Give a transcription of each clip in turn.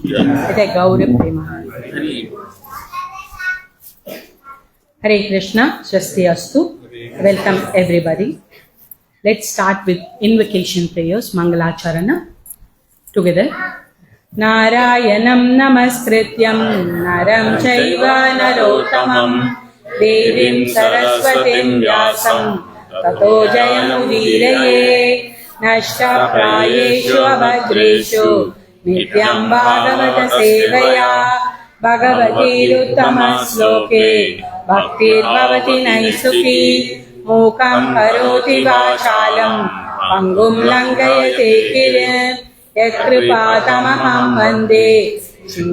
Ite Gauri Prema. Hare Krishna, Swastiastu. Welcome everybody. Let's start with invocation prayers, Mangalacharana. Together. Narayanam Namaskrityam Naram Chaiva Narottamam Devim Saraswatim Vyasam Tato Jayamudiraye Nashta Prayeshu Abhadreshu Nityam Bhagavata Sevaya Bhagavati Uttama Sloke Bhaktir Bhavati Naisuki Mukam Karoti Vachalam Pangum Langayate Kirim Yatkripatamaham Vande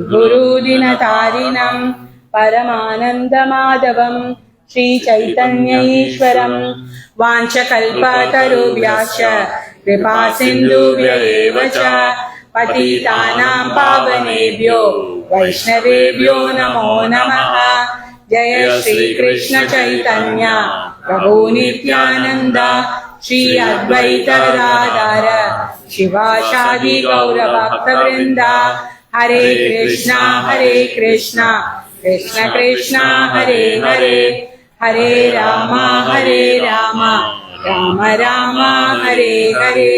Guru Dinatarinam Paramanandamadhavam Sri Chaitanya Ishwaram Vanchakalpatarubhyascha Kripasindhubhya evacha Patitanam Pavanebhyo Vaishnavebhyo Namo Namaha Jaya Shri Krishna Chaitanya Prabhu Nityananda Shri Advaita Radhara Shiva Shadi Gaura Bhakta Vrinda Hare Krishna Krishna Krishna Hare Hare Hare Rama Rama Rama Hare Hare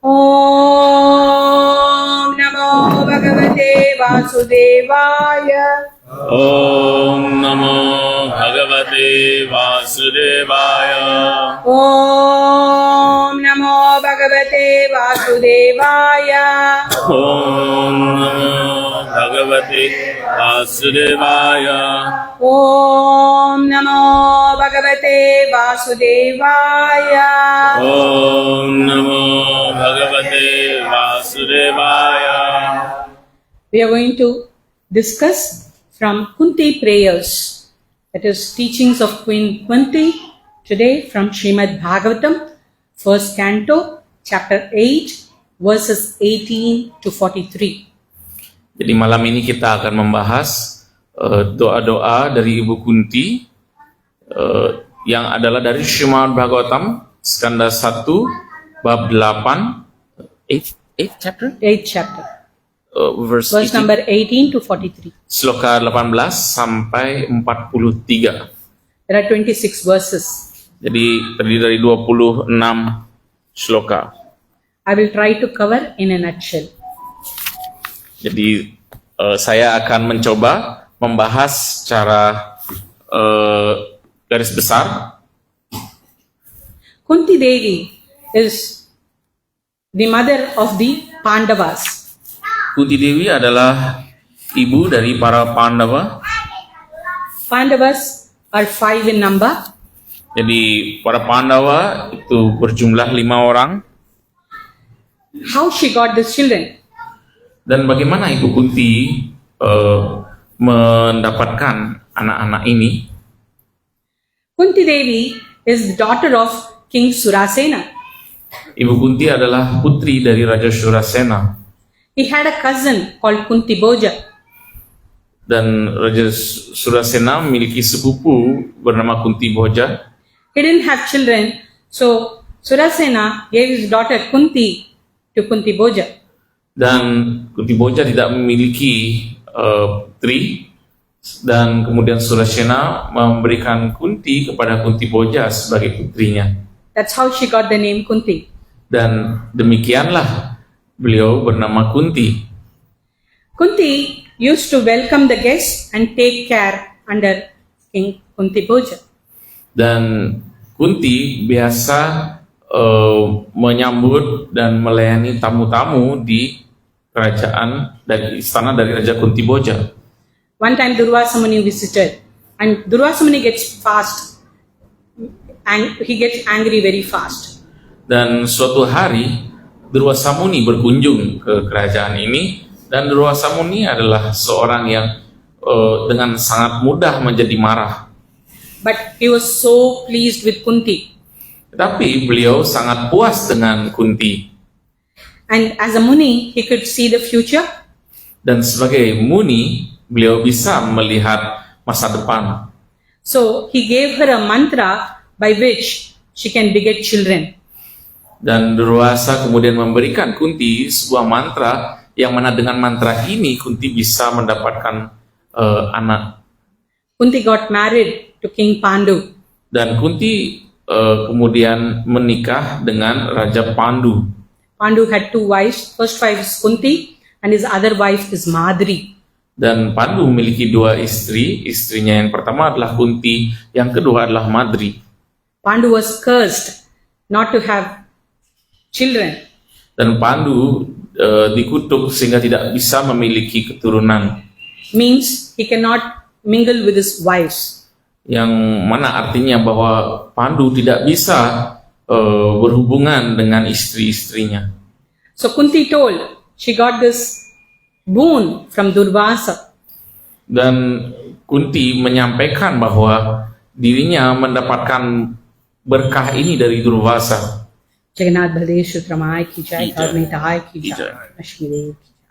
Om Namo Bhagavate Vasudevaya Om Namo Bhagavate Vasudevaya. Om Namo Bhagavate Vasudevaya. Om Namo Bhagavate Vasudevaya. Om Namo Bhagavate Vasudevaya. Om Namo Bhagavate Vasudevaya. We are going to discuss from Kunti prayers, that is teachings of Queen Kunti, today from Srimad Bhagavatam, first canto, chapter 8, verses 18 to 43. Jadi malam ini kita akan membahas doa-doa dari Ibu Kunti yang adalah dari Srimad Bhagavatam, skanda 1, bab 8, 8 chapter? 8 chapter. Verse Number 18 to 43. Sloka 18 sampai 43. There are 26 verses. Jadi terdiri dari 26 sloka. I will try to cover in a nutshell. Jadi saya akan mencoba membahas secara garis besar. Kunti Devi is the mother of the Pandavas. Kunti Dewi adalah ibu dari para Pandava. Pandavas are 5 in number. Jadi para Pandava itu berjumlah 5 orang. How she got the children? Dan bagaimana Ibu Kunti mendapatkan anak-anak ini? Kunti Devi is the daughter of King Surasena. Ibu Kunti adalah putri dari Raja Surasena. He had a cousin called Kunti Bhoja. Dan Raja Surasena memiliki sepupu bernama Kunti Bhoja. He didn't have children, so Surasena gave his daughter Kunti to Kunti Bhoja. Dan Kunti Bhoja tidak memiliki putri, dan kemudian Surasena memberikan Kunti kepada Kunti Bhoja sebagai putrinya. That's how she got the name Kunti. Dan demikianlah beliau bernama Kunti. Kunti used to welcome the guests and take care under King Kunti Bhoja. Dan Kunti biasa menyambut dan melayani tamu-tamu di kerajaan dari istana dari Raja Kunti Bhoja. One time Durvasa Muni visited, and Durvasa Muni gets fast, and he gets angry very fast. Dan suatu hari Durvasa Muni berkunjung ke kerajaan ini, dan Durvasa Muni adalah seorang yang dengan sangat mudah menjadi marah. But he was so pleased with Kunti. Tetapi beliau sangat puas dengan Kunti. And as a Muni, he could see the future. Dan sebagai Muni, beliau bisa melihat masa depan. So he gave her a mantra by which she can beget children. Dan Durvasa kemudian memberikan Kunti sebuah mantra yang mana dengan mantra ini Kunti bisa mendapatkan anak. Kunti got married to King Pandu. Dan Kunti kemudian menikah dengan Raja Pandu. Pandu had two wives. First wife is Kunti and his other wife is Madri. Dan Pandu memiliki dua istri. Istrinya yang pertama adalah Kunti, yang kedua adalah Madri. Pandu was cursed not to have children. Dan Pandu dikutuk sehingga tidak bisa memiliki keturunan. Means he cannot mingle with his wives. Yang mana artinya bahwa Pandu tidak bisa berhubungan dengan istri-istrinya. So Kunti told, she got this boon from Durvasa. Dan Kunti menyampaikan bahwa dirinya mendapatkan berkah ini dari Durvasa. Jagannath Baladev Sutramai ki jai, Ki jai. Karnitahai ki Ki jai, jai. Lakshmi Devi ki jai.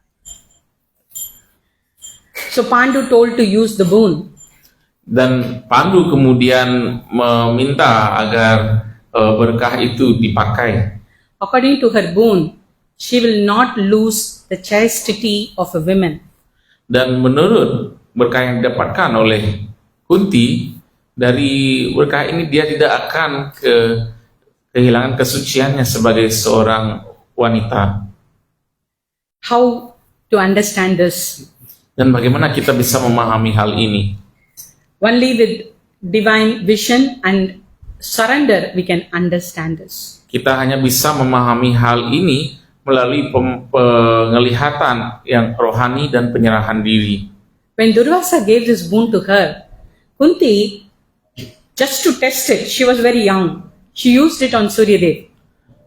So Pandu told to use the boon. Dan Pandu kemudian meminta agar berkah itu dipakai. According to her boon, she will not lose the chastity of a woman. Dan menurut berkah yang didapatkan oleh Kunti, dari berkah ini dia tidak akan kehilangan kesuciannya sebagai seorang wanita. How to understand this? Dan bagaimana kita bisa memahami hal ini? Only with divine vision and surrender we can understand this. Kita hanya bisa memahami hal ini melalui penglihatan yang rohani dan penyerahan diri. When Durvasa gave this boon to her, Kunti, just to test it, she was very young. She used it on Suryadev.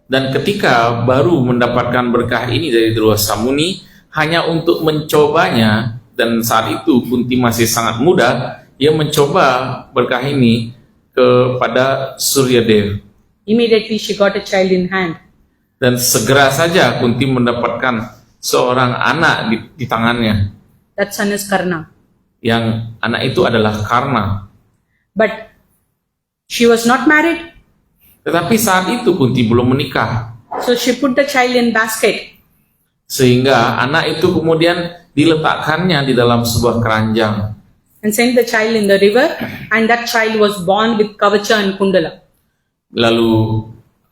Dan ketika baru mendapatkan berkah ini dari Durvasa Muni, hanya untuk mencobanya, dan saat itu Kunti masih sangat muda, ia mencoba berkah ini kepada Suryadev. Immediately she got a child in hand. Dan segera saja Kunti mendapatkan seorang anak di tangannya. That son is Karna. Yang anak itu adalah Karna. But she was not married, Tetapi saat itu Kunti belum menikah. so she put the child in basket. Sehingga anak itu kemudian diletakkannya di dalam sebuah keranjang. And sent the child in the river, and that child was born with Kavacha and Kundala. Lalu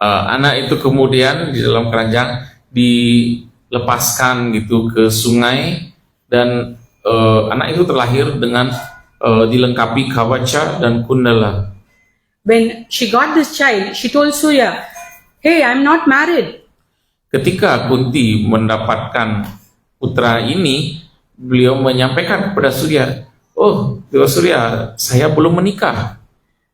anak itu kemudian di dalam keranjang dilepaskan gitu ke sungai, dan anak itu terlahir dengan dilengkapi Kavacha dan Kundala. When she got this child, she told Surya, "Hey, I'm not married." Ketika Kunti mendapatkan putra ini, beliau menyampaikan kepada Surya, "Oh, Dewa Surya, saya belum menikah."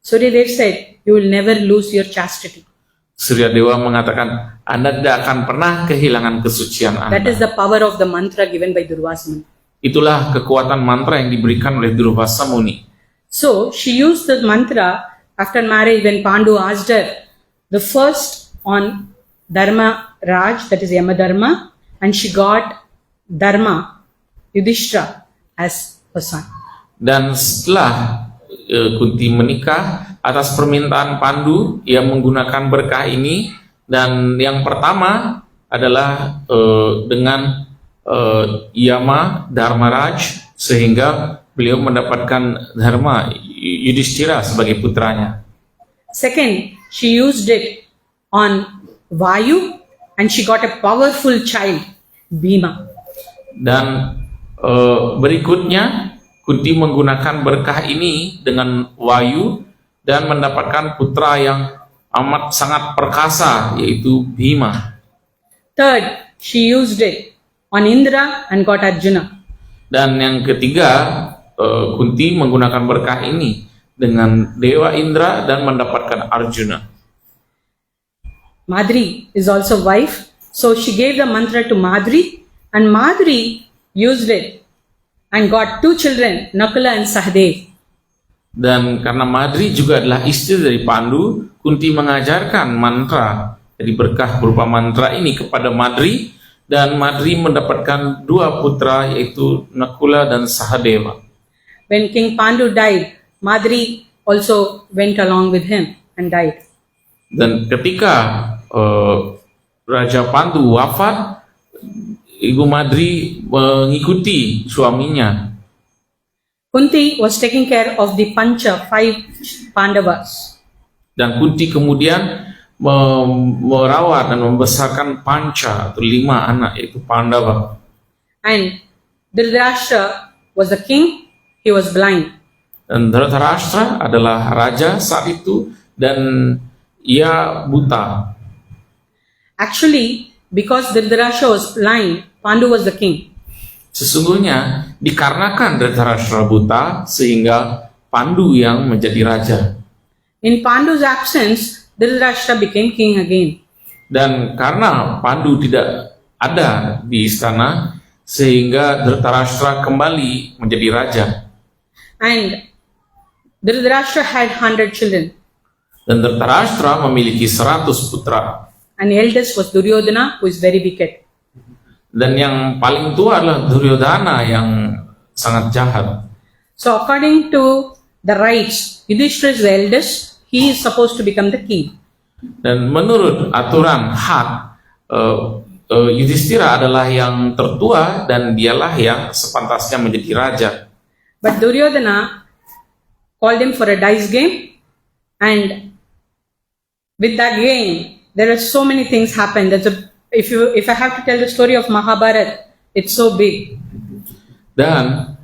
Suryadev said, "You will never lose your chastity." Surya Dewa mengatakan, Anda tidak akan pernah kehilangan kesucian That is Anda. the power of the mantra given by Durvasa Muni. Itulah kekuatan mantra yang diberikan oleh Durvasa Muni. So she used the mantra after marriage when Pandu asked her, the first on Dharma Raj, that is Yama Dharma, and she got Dharma, Yudhishthira, as her son. Dan setelah Kunti menikah, atas permintaan Pandu, ia menggunakan berkah ini, dan yang pertama adalah dengan Yama Dharmaraj, sehingga beliau mendapatkan Dharma Yudhishthira sebagai putranya. Second, she used it on Vayu, and she got a powerful child, Bhima. Dan berikutnya Kunti menggunakan berkah ini dengan Wayu dan mendapatkan putra yang amat sangat perkasa, yaitu Bhima. Third, she used it on Indra and got Arjuna. Dan yang ketiga, Kunti menggunakan berkah ini dengan Dewa Indra dan mendapatkan Arjuna. Madri is also wife, so she gave the mantra to Madri, and Madri used it and got two children, Nakula and Sahadev. Dan karena Madri juga adalah istri dari Pandu, Kunti mengajarkan mantra, jadi berkah berupa mantra ini kepada Madri, dan Madri mendapatkan dua putra, yaitu Nakula dan Sahadeva. When King Pandu died, Madri also went along with him and died. Dan ketika Raja Pandu wafat, Ibu Madri mengikuti suaminya. Kunti was taking care of the Pancha, 5 Pandavas. Dan Kunti kemudian merawat dan membesarkan Panca atau 5 anak, yaitu Pandava. And Dhritarashtra was the king, he was blind. Dan Dhritarashtra adalah raja saat itu dan ia buta. Actually, because Dhritarashtra was blind, Pandu was the king. Sesungguhnya dikarenakan Dhritarashtra buta sehingga Pandu yang menjadi raja. In Pandu's absence, Dhritarashtra became king again. Dan karena Pandu tidak ada di istana, sehingga Dhritarashtra kembali menjadi raja. And Dhritarashtra had 100 children. Dan Dhritarashtra memiliki 100 putra. And the eldest was Duryodhana, who is very wicked. Dan yang paling tua adalah Duryodhana yang sangat jahat. So according to the rights, Yudhishthira is the eldest, he is supposed to become the king. Dan menurut aturan hak, Yudhishthira adalah yang tertua dan dialah yang sepantasnya menjadi raja. But Duryodhana called him for a dice game, and with that game, there are so many things happen. If I have to tell the story of Mahabharata, it's so big. Dan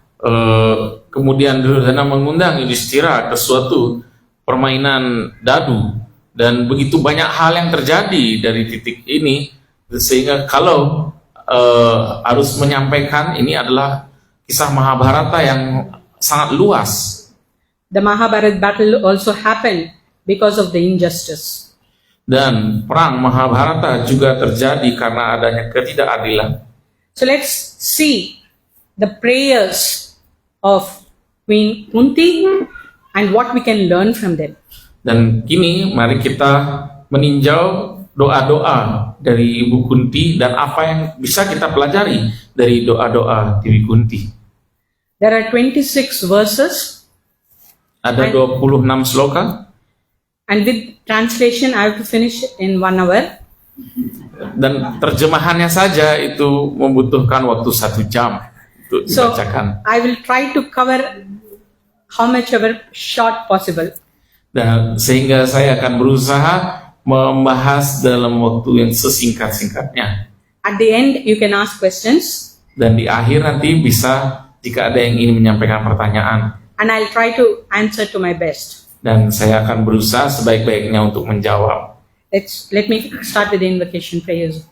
kemudian Duryodhana mengundang Yudhishthira ke suatu permainan dadu, dan begitu banyak hal yang terjadi dari titik ini, sehingga kalau harus menyampaikan, ini adalah kisah Mahabharata yang sangat luas. The Mahabharata battle also happened because of the injustice. Dan perang Mahabharata juga terjadi karena adanya ketidakadilan. So let's see the prayers of Queen Kunti and what we can learn from them. Dan kini mari kita meninjau doa-doa dari Ibu Kunti dan apa yang bisa kita pelajari dari doa-doa Dewi Kunti. There are 26 verses. Ada 26 sloka. And with translation, I have to finish in 1 hour. Dan terjemahannya saja itu membutuhkan waktu 1 jam untuk dibacakan. I will try to cover how much ever short possible. Dan sehingga saya akan berusaha membahas dalam waktu yang sesingkat-singkatnya. At the end, you can ask questions. Dan di akhir nanti bisa jika ada yang ingin menyampaikan pertanyaan. And I'll try to answer to my best. Dan saya akan berusaha sebaik-baiknya untuk menjawab. Let me start with the invocation prayers.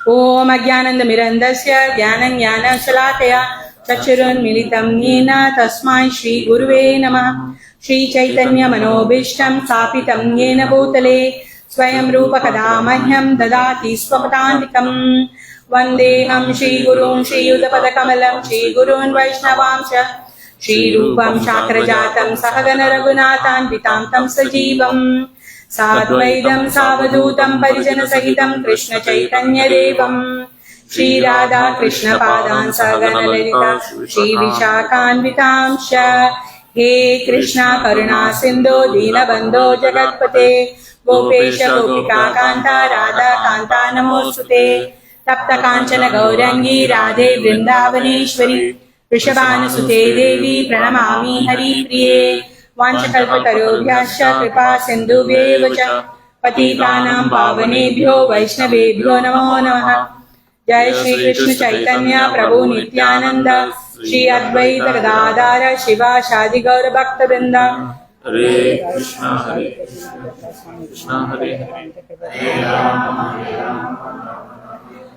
Om Ajnananda Mirandasya Jnanam Jnana Shalakaya Chachurun Militam Yena Tasmai Shri Guruve Namah Shri Chaitanya Manobishtam Sapitam Yena Bhutale Swayam Rupa Kadamahyam Dadati Swapatantikam Vandeham Shri Gurun Shri Yudapada Kamalam Shri Gurun Vaishnavamsha Shri Rupam Chakrajatam Sahagana Raghunathan Vitamtam Sajivam Sadvaidam Savadutam Parijana Sahitam Krishna Chaitanya Devam Shri Radha Krishna Padan Sahagana Lalita Shri Vishakhan Vitamsha He Krishna Karuna Sindhu Dinabandho Jagatpate Gopesha Gopika Kanta Radha Kanta Namostute Tapta Kanchana Gaurangi Radhe Vrindavaneshwari Rishabhanusute Devi Pranamami Hari Priye Vanchakalpatarobhyascha Kripa Sindhubhyev cha Patitanam Pavanebhyo Vaishnavebhyo Namo Namaha Jai Shri Krishna Chaitanya Prabhu Nityananda Shri Advaita Gadadhara Shiva Shadi Gaura Bhakta Vrinda Hare Krishna Hare Krishna Hare Hare Rama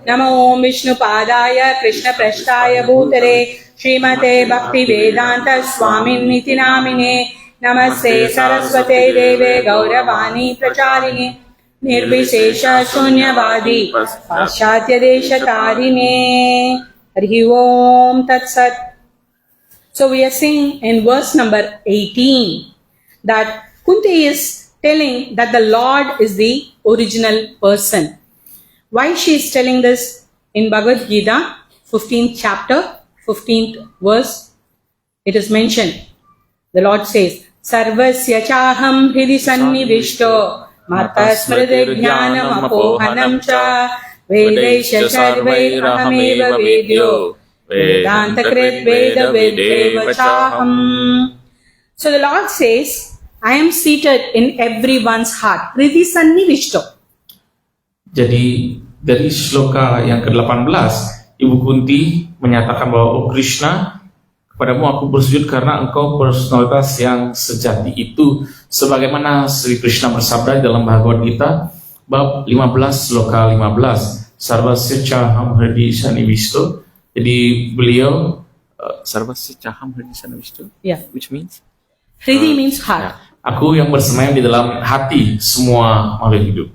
Namo Om Vishnu Padaya Krishna Prasthaya Bhutale Srimate Bhakti Vedanta Swamin Niti Namine Namaste Saraswate Deve Gauravani Pracharini Nirbhisesha Shunyavadi Paschatya Desha Tarine Hari Om Tat Sat. So we are seeing in verse number 18 that Kunti is telling that the Lord is the original person. Why she is telling this? In Bhagavad Gita, 15th chapter, 15th verse, it is mentioned. The Lord says, Sarvasya chaham hridi sannivishto Mata smriti jnanam apohanam cha Vedaisya sarvairahameva vedyo Vedanta-krit veda vedeva chaham. So the Lord says, I am seated in everyone's heart. Hridi sannivishto. Jadi dari sloka yang ke-18, Ibu Kunti menyatakan bahwa oh Krishna, kepadamu aku bersujud karena engkau personalitas yang sejati itu, sebagaimana Sri Krishna bersabda dalam Bhagavad Gita bab 15 sloka 15, Sarvasya Chaham Hridi Sannivishto. Jadi beliau Sarvasya Chaham Hridi Sannivishto, Yeah. which means Hridi means heart. aku yang bersemayam di dalam hati semua makhluk hidup.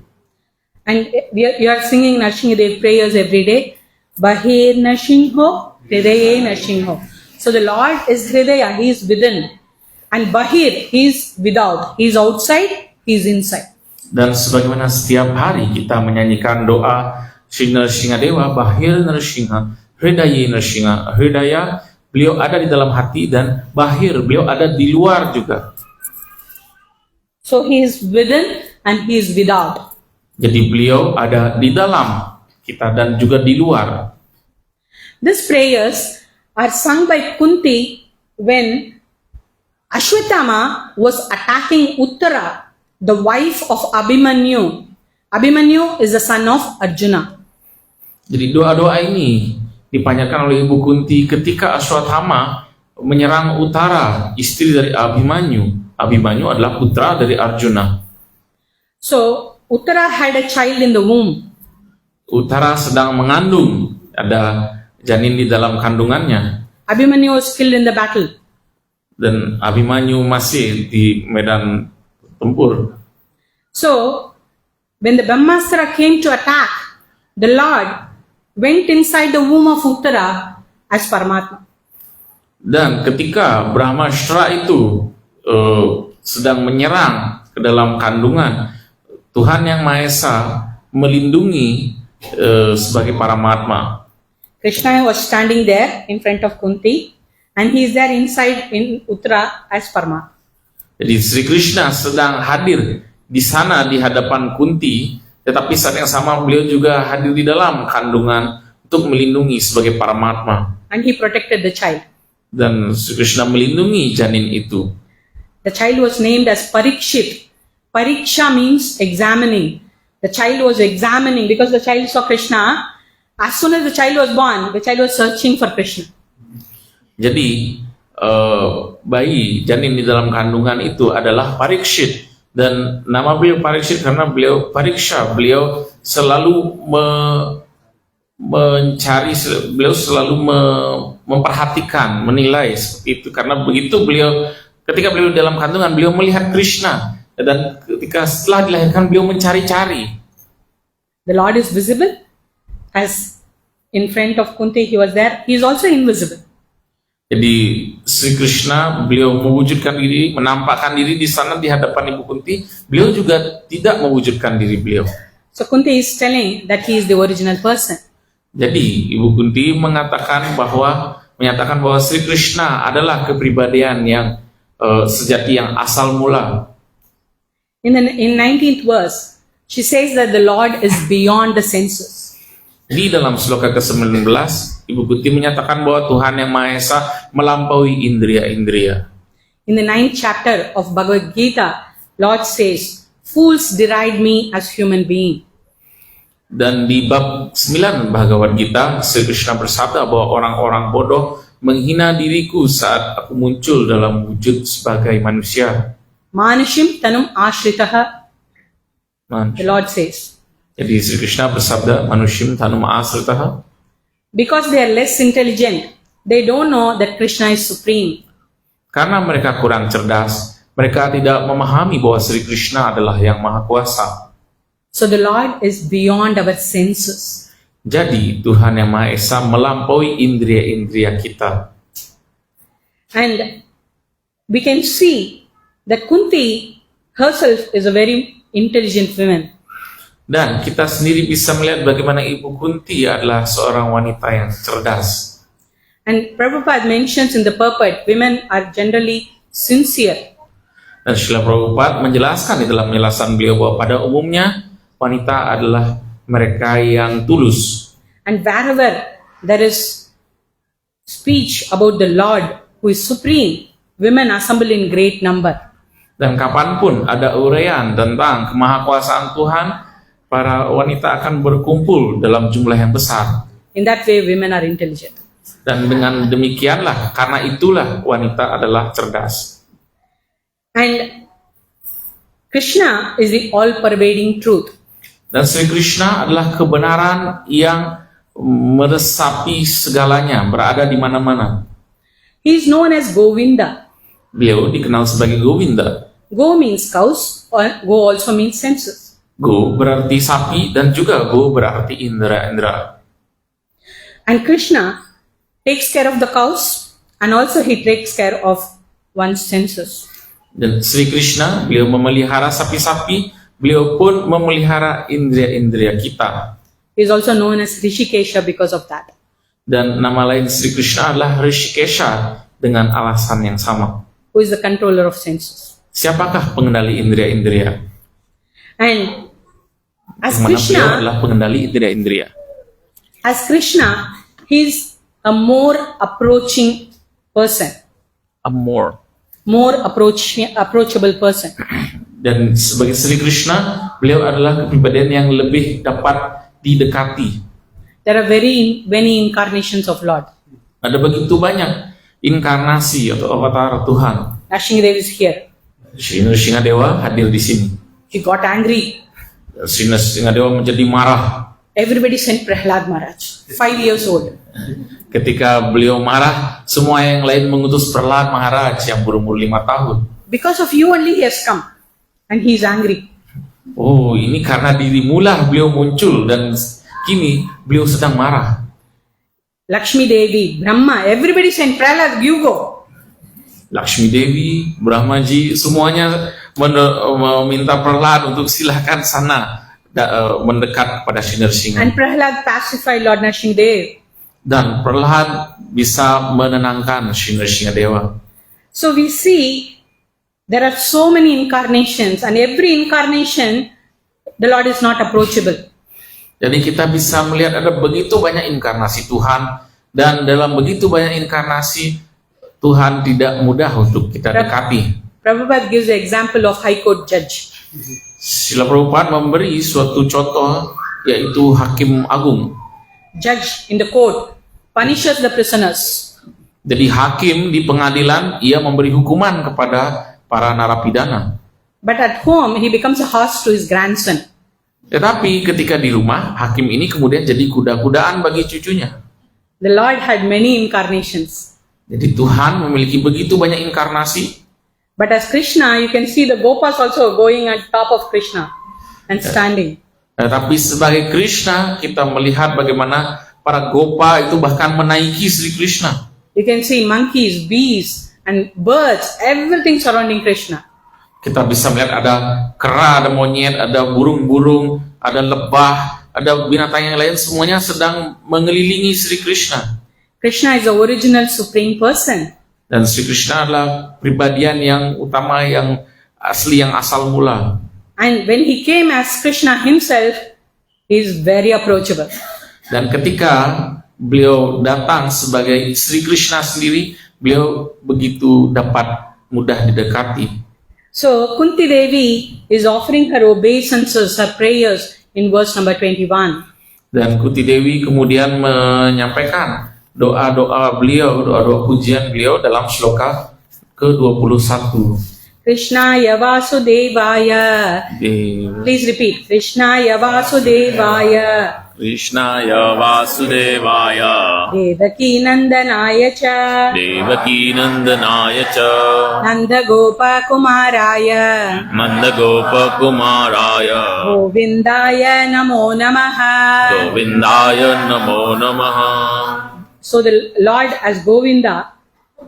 And you are singing Narsinghadev prayers every day. Bahir Narsingho, Hridaye Narsingho. So the Lord is Hridaya, He is within. And Bahir, He is without. He is outside, He is inside. Dan sebagaimana setiap hari kita menyanyikan doa Sri Narsinghadewa, Bahir Narsingha, Hridaye Narsingha, Hridaya, beliau ada di dalam hati, dan Bahir, beliau ada di luar juga. So He is within and He is without. Jadi beliau ada di dalam kita dan juga di luar. These prayers are sung by Kunti when Ashwatthama was attacking Uttara, the wife of Abhimanyu. Abhimanyu is the son of Arjuna. Jadi doa-doa ini dipanjatkan oleh Ibu Kunti ketika Ashwatthama menyerang Uttara, istri dari Abhimanyu. Abhimanyu adalah putra dari Arjuna. So Uttara had a child in the womb. Uttara sedang mengandung, ada janin di dalam kandungannya. Abhimanyu was killed in the battle. Dan Abhimanyu masih di medan tempur. So when the Brahmastra came to attack, the Lord went inside the womb of Uttara as Paramatma. Dan ketika Brahmastra itu sedang menyerang ke dalam kandungan, Tuhan Yang Maha Esa melindungi sebagai Paramatma. Krishna was standing there in front of Kunti, and he is there inside in Uttara as Paramatma. Jadi Sri Krishna sedang hadir di sana di hadapan Kunti, tetapi saat yang sama beliau juga hadir di dalam kandungan untuk melindungi sebagai Paramatma. And he protected the child. Dan Sri Krishna melindungi janin itu. The child was named as Parikshit. Pariksha means examining. The child was examining because the child saw Krishna. As soon as the child was born, the child was searching for Krishna. Jadi bayi janin di dalam kandungan itu adalah Parikshit, dan nama beliau Parikshit karena beliau Pariksha, beliau selalu mencari, beliau selalu memperhatikan, menilai seperti itu, karena begitu beliau ketika beliau di dalam kandungan beliau melihat Krishna, dan ketika setelah dilahirkan beliau mencari-cari. The Lord is visible, as in front of Kunti he was there. He is also invisible. Jadi Sri Krishna beliau mewujudkan diri, menampakkan diri di sana di hadapan Ibu Kunti. Beliau juga tidak mewujudkan diri beliau. So Kunti is telling that he is the original person. Jadi Ibu Kunti menyatakan bahwa Sri Krishna adalah kepribadian yang sejati, yang asal mula. In 19th verse, she says that the Lord is beyond the senses. Di dalam sloka ke-19, Ibu Kunti menyatakan bahwa Tuhan Yang Maha Esa melampaui indria-indria. In the 9th chapter of Bhagavad Gita, Lord says, fools deride me as human being. Dan di bab 9 Bhagavad Gita, Sri Krishna bersabda bahwa orang-orang bodoh menghina diriku saat aku muncul dalam wujud sebagai manusia. Manishim tanum ashritaha, the Lord says. Jadi Sri Krishna bersabda, manushim tanum asritaha. Because they are less intelligent, they don't know that Krishna is supreme. Karena mereka kurang cerdas, mereka tidak memahami bahwa Sri Krishna adalah yang maha kuasa. So the Lord is beyond our senses. Jadi Tuhan Yang Maha Esa melampaui indria-indria kita. And we can see that Kunti herself is a very intelligent woman. Dan kita sendiri bisa melihat bagaimana Ibu Kunti adalah seorang wanita yang cerdas. And Prabhupada mentions in the purport, women are generally sincere. Dan Srila Prabhupada menjelaskan di dalam penjelasan beliau bahwa pada umumnya wanita adalah mereka yang tulus. And wherever there is speech about the Lord who is supreme, women assemble in great number. Dan kapanpun ada uraian tentang kemahakuasaan Tuhan, para wanita akan berkumpul dalam jumlah yang besar. In that way, women are intelligent. Dan dengan demikianlah, karena itulah wanita adalah cerdas. And Krishna is the all-pervading truth. Dan Sri Krishna adalah kebenaran yang meresapi segalanya, berada di mana-mana. He is known as Govinda. Beliau dikenal sebagai Govinda. Go means cows, or go also means senses. Go berarti sapi dan juga go berarti indera-indera. And Krishna takes care of the cows and also he takes care of one's senses. Dan Sri Krishna, beliau memelihara sapi-sapi, beliau pun memelihara indera-indera kita. He is also known as Rishikesha because of that. Dan nama lain Sri Krishna adalah Rishikesha dengan alasan yang sama. Who is the controller of senses. Siapakah pengendali indera-indera? And as Yang mana beliau Krishna, adalah pengendali indera-indera. as Krishna, he is a more approaching person, more approachable person. Dan sebagai Sri Krishna, beliau adalah kepribadian yang lebih dapat didekati. There are very many incarnations of Lord. Ada begitu banyak inkarnasi atau avatar Tuhan. Nrsimhadev is here. Sri Nrsimhadewa hadir di sini. He got angry. Sri Nrsimhadewa menjadi marah. Everybody sent Prahlad Maharaj, 5 years old. Ketika beliau marah, semua yang lain mengutus Prahlad Maharaj yang berumur 5 tahun. Because of you only he has come. And he is angry. Oh, ini karena dirimulah beliau muncul dan kini beliau sedang marah. Lakshmi Devi, Brahma, everybody sent Prahlad, you go. Lakshmi Devi, Brahmaji, semuanya meminta Prahlad untuk silahkan sana mendekat pada Sri Nrsimha. And Prahlad pacified Lord Nrsimhadev. Dan Prahlad bisa menenangkan Sri Nrsimhadewa. So we see there are so many incarnations, and every incarnation the Lord is not approachable. Jadi kita bisa melihat ada begitu banyak inkarnasi Tuhan, dan dalam begitu banyak inkarnasi Tuhan tidak mudah untuk kita dekati. Prabhupada gives the example of High Court judge. Srila Prabhupada memberi suatu contoh, yaitu Hakim Agung. Judge in the court punishes the prisoners. Jadi hakim di pengadilan, ia memberi hukuman kepada para narapidana. But at home he becomes a horse to his grandson. Tetapi ketika di rumah, hakim ini kemudian jadi kuda-kudaan bagi cucunya. The Lord had many incarnations. Jadi Tuhan memiliki begitu banyak inkarnasi. But as Krishna, you can see the Gopas also going at top of Krishna and standing. Tapi sebagai Krishna, kita melihat bagaimana para gopa itu bahkan menaiki Sri Krishna. You can see monkeys, bees, and birds, everything surrounding Krishna. Kita bisa melihat ada kera, ada monyet, ada burung-burung, ada lebah, ada binatang yang lain, semuanya sedang mengelilingi Sri Krishna. Krishna is the original supreme person. Dan Sri Krishna adalah pribadian yang utama, yang asli, yang asal mula. And when he came as Krishna himself, he is very approachable. Dan ketika beliau datang sebagai Sri Krishna sendiri, beliau begitu dapat mudah didekati. So Kunti Devi is offering her obeisances, her prayers in verse number 21. Dan Kunti Dewi kemudian menyampaikan doa-doa beliau, doa-doa pujian beliau dalam shloka ke-21. Krishnaya Vasudevaya. Please repeat. Krishnaya Vasudevaya. Krishnaya Vasudevaya. Devaki Nandanaya cha. Devaki Nandanaya cha. Nanda Gopa Kumaraya. Nanda Gopa Kumaraya. Govindaya Namo Namaha. Govindaya Namo Namaha. So the Lord as Govinda,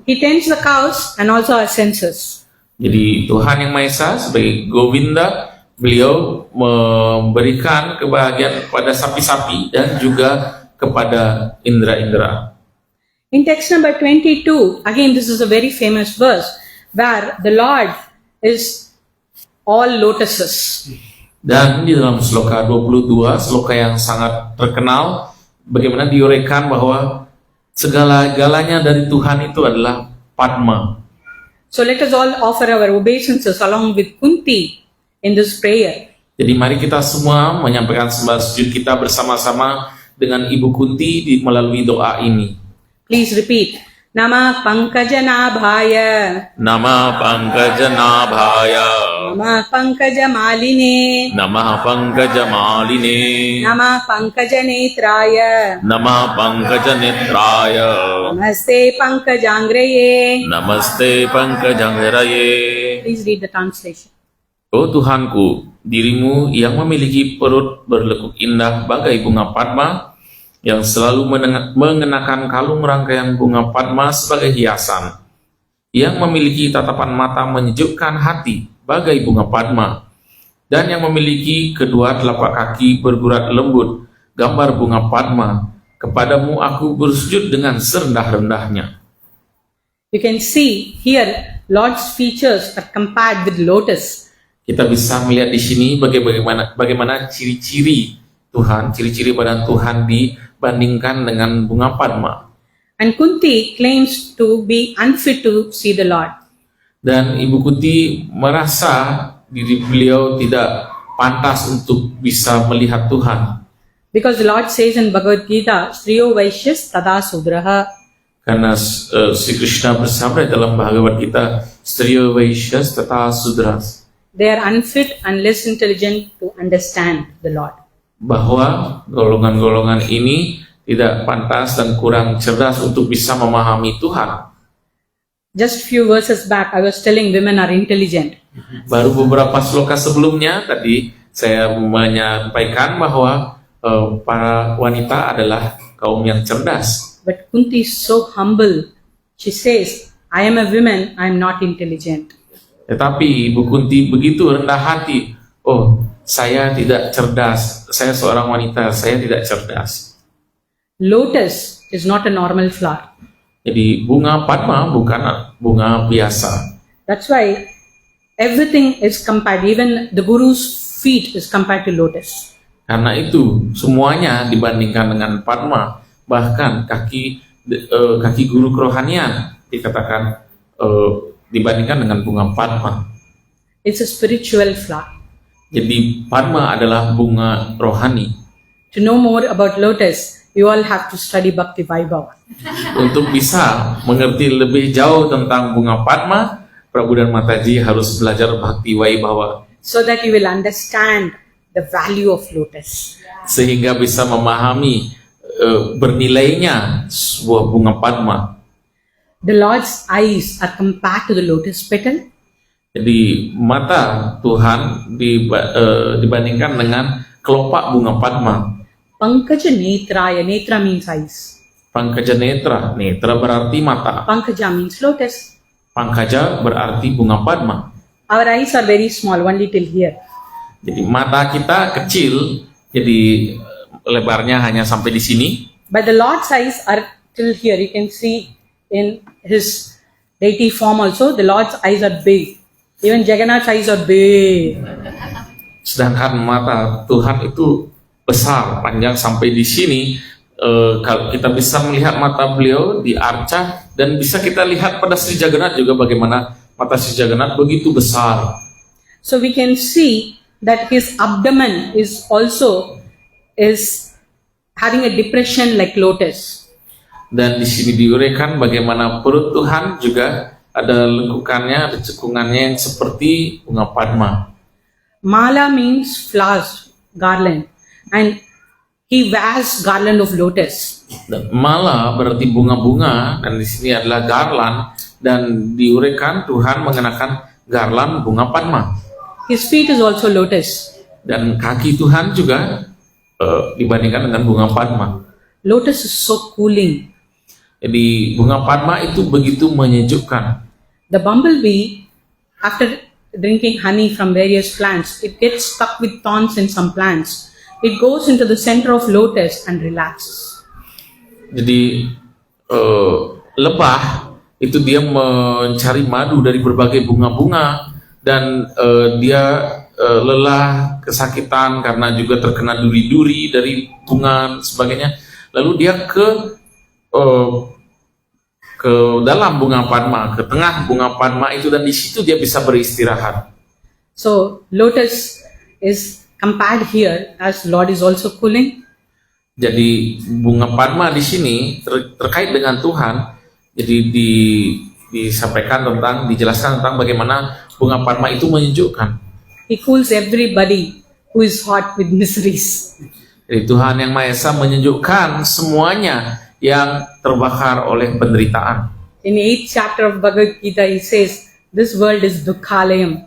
he tends the cows and also our senses. Jadi Tuhan Yang Maha Esa sebagai Govinda, beliau memberikan kebahagiaan kepada sapi-sapi dan juga kepada indera-indera. In text number 22, again this is a very famous verse where the Lord is all lotuses. Dan di dalam sloka 22, sloka yang sangat terkenal, bagaimana diuraikan bahwa segala-galanya dari Tuhan itu adalah Padma. So let us all offer our obeisances along with Kunti in this prayer. Jadi mari kita semua menyampaikan sembah sujud kita bersama-sama dengan Ibu Kunti melalui doa ini. Please repeat. Namah Pankajanaabhaya. Nama Pankajanaabhaya. Namah Pankajamaline. Nama Pankajamaline. Namah Pankajanetraya. Nama Pankajanetraya. Namaste Pankajangraye. Namaste Pankajangraye. Please read the translation. Oh Tuhanku, dirimu yang memiliki perut berlekuk indah bagai bunga Padma, yang selalu mengenakan kalung rangkaian bunga Padma sebagai hiasan, yang memiliki tatapan mata menyejukkan hati bagai bunga Padma, dan yang memiliki kedua telapak kaki bergurat lembut gambar bunga Padma. Kepadamu aku bersujud dengan serendah-rendahnya. You can see here Lord's features are compared with lotus. Kita bisa melihat di sini bagaimana ciri-ciri Tuhan, ciri-ciri badan Tuhan dibandingkan dengan bunga Padma. And Kunti claims to be unfit to see the Lord. Dan Ibu Kunti merasa diri beliau tidak pantas untuk bisa melihat Tuhan. Because the Lord says in Bhagavad Gita, Striyo Vaishyas Tada Sudraha. Karena Sri Krishna bersabda dalam Bhagavad Gita, Striyo Vaishyas Tata Sudras. They are unfit and less intelligent to understand the Lord. Bahwa golongan-golongan ini tidak pantas dan kurang cerdas untuk bisa memahami Tuhan. Just few verses back, I was telling women are intelligent. Baru beberapa sloka sebelumnya tadi saya menyampaikan bahwa para wanita adalah kaum yang cerdas. But Kunti is so humble. She says, I am a woman, I am not intelligent. Tetapi Ibu Kunti begitu rendah hati. Oh, saya tidak cerdas. Saya seorang wanita, saya tidak cerdas. Lotus is not a normal flower. Jadi bunga Padma bukan bunga biasa. That's why everything is compared. Even the guru's feet is compared to lotus. Karena itu semuanya dibandingkan dengan Padma. Bahkan kaki guru kerohanian dikatakan dibandingkan dengan bunga Padma. It's a spiritual flower. Jadi Padma adalah bunga rohani. To know more about lotus, you all have to study Bhakti Vaibhava. Untuk bisa mengerti lebih jauh tentang bunga Padma, Prabu dan Mataji harus belajar Bhakti Vaibhava. So that you will understand the value of lotus. Sehingga bisa memahami bernilainya sebuah bunga Padma. The Lord's eyes are compared to the lotus petal. Jadi mata Tuhan dibandingkan dengan kelopak bunga Padma. Pankaja netraya, netra means eyes. Pankaja netra, netra berarti mata. Pankaja means lotus. Pankaja berarti bunga Padma. Our eyes are very small, only till here. Jadi mata kita kecil, jadi lebarnya hanya sampai di sini. But the Lord's eyes are till here. You can see in his deity form also, the Lord's eyes are big. Even Jagannath's eyes are big. Sedangkan mata Tuhan itu besar, panjang sampai di sini. Kalau kita bisa melihat mata beliau di arca, dan bisa kita lihat pada Sri Jagannath juga bagaimana mata Sri Jagannath begitu besar. So we can see that his abdomen is also having a depression like lotus. Dan di sini diuraikan bagaimana perut Tuhan juga ada lekukannya, ada cekungannya yang seperti bunga Padma. Mala means flowers, garland, and he wears garland of lotus. Dan mala berarti bunga-bunga, dan di sini adalah garland, dan diuraikan Tuhan mengenakan garland bunga Padma. His feet is also lotus. Dan kaki Tuhan juga dibandingkan dengan bunga Padma. Lotus is so cooling. Jadi bunga Padma itu begitu menyejukkan. The bumblebee, after drinking honey from various plants, it gets stuck with thorns in some plants. It goes into the center of lotus and relaxes. Jadi lebah itu dia mencari madu dari berbagai bunga-bunga, dan dia lelah, kesakitan karena juga terkena duri-duri dari bunga sebagainya. Lalu dia ke dalam bunga padma, ke tengah bunga padma itu, dan di situ dia bisa beristirahat. So lotus is compared here as Lord is also cooling. Jadi bunga padma di sini terkait dengan Tuhan. Jadi disampaikan tentang, dijelaskan tentang bagaimana bunga padma itu menyejukkan. He cools everybody who is hot with miseries. Jadi Tuhan yang Maha Esa menyejukkan semuanya yang terbakar oleh penderitaan. In 8th chapter of Bhagavad Gita, he says, this world is dukhalayam.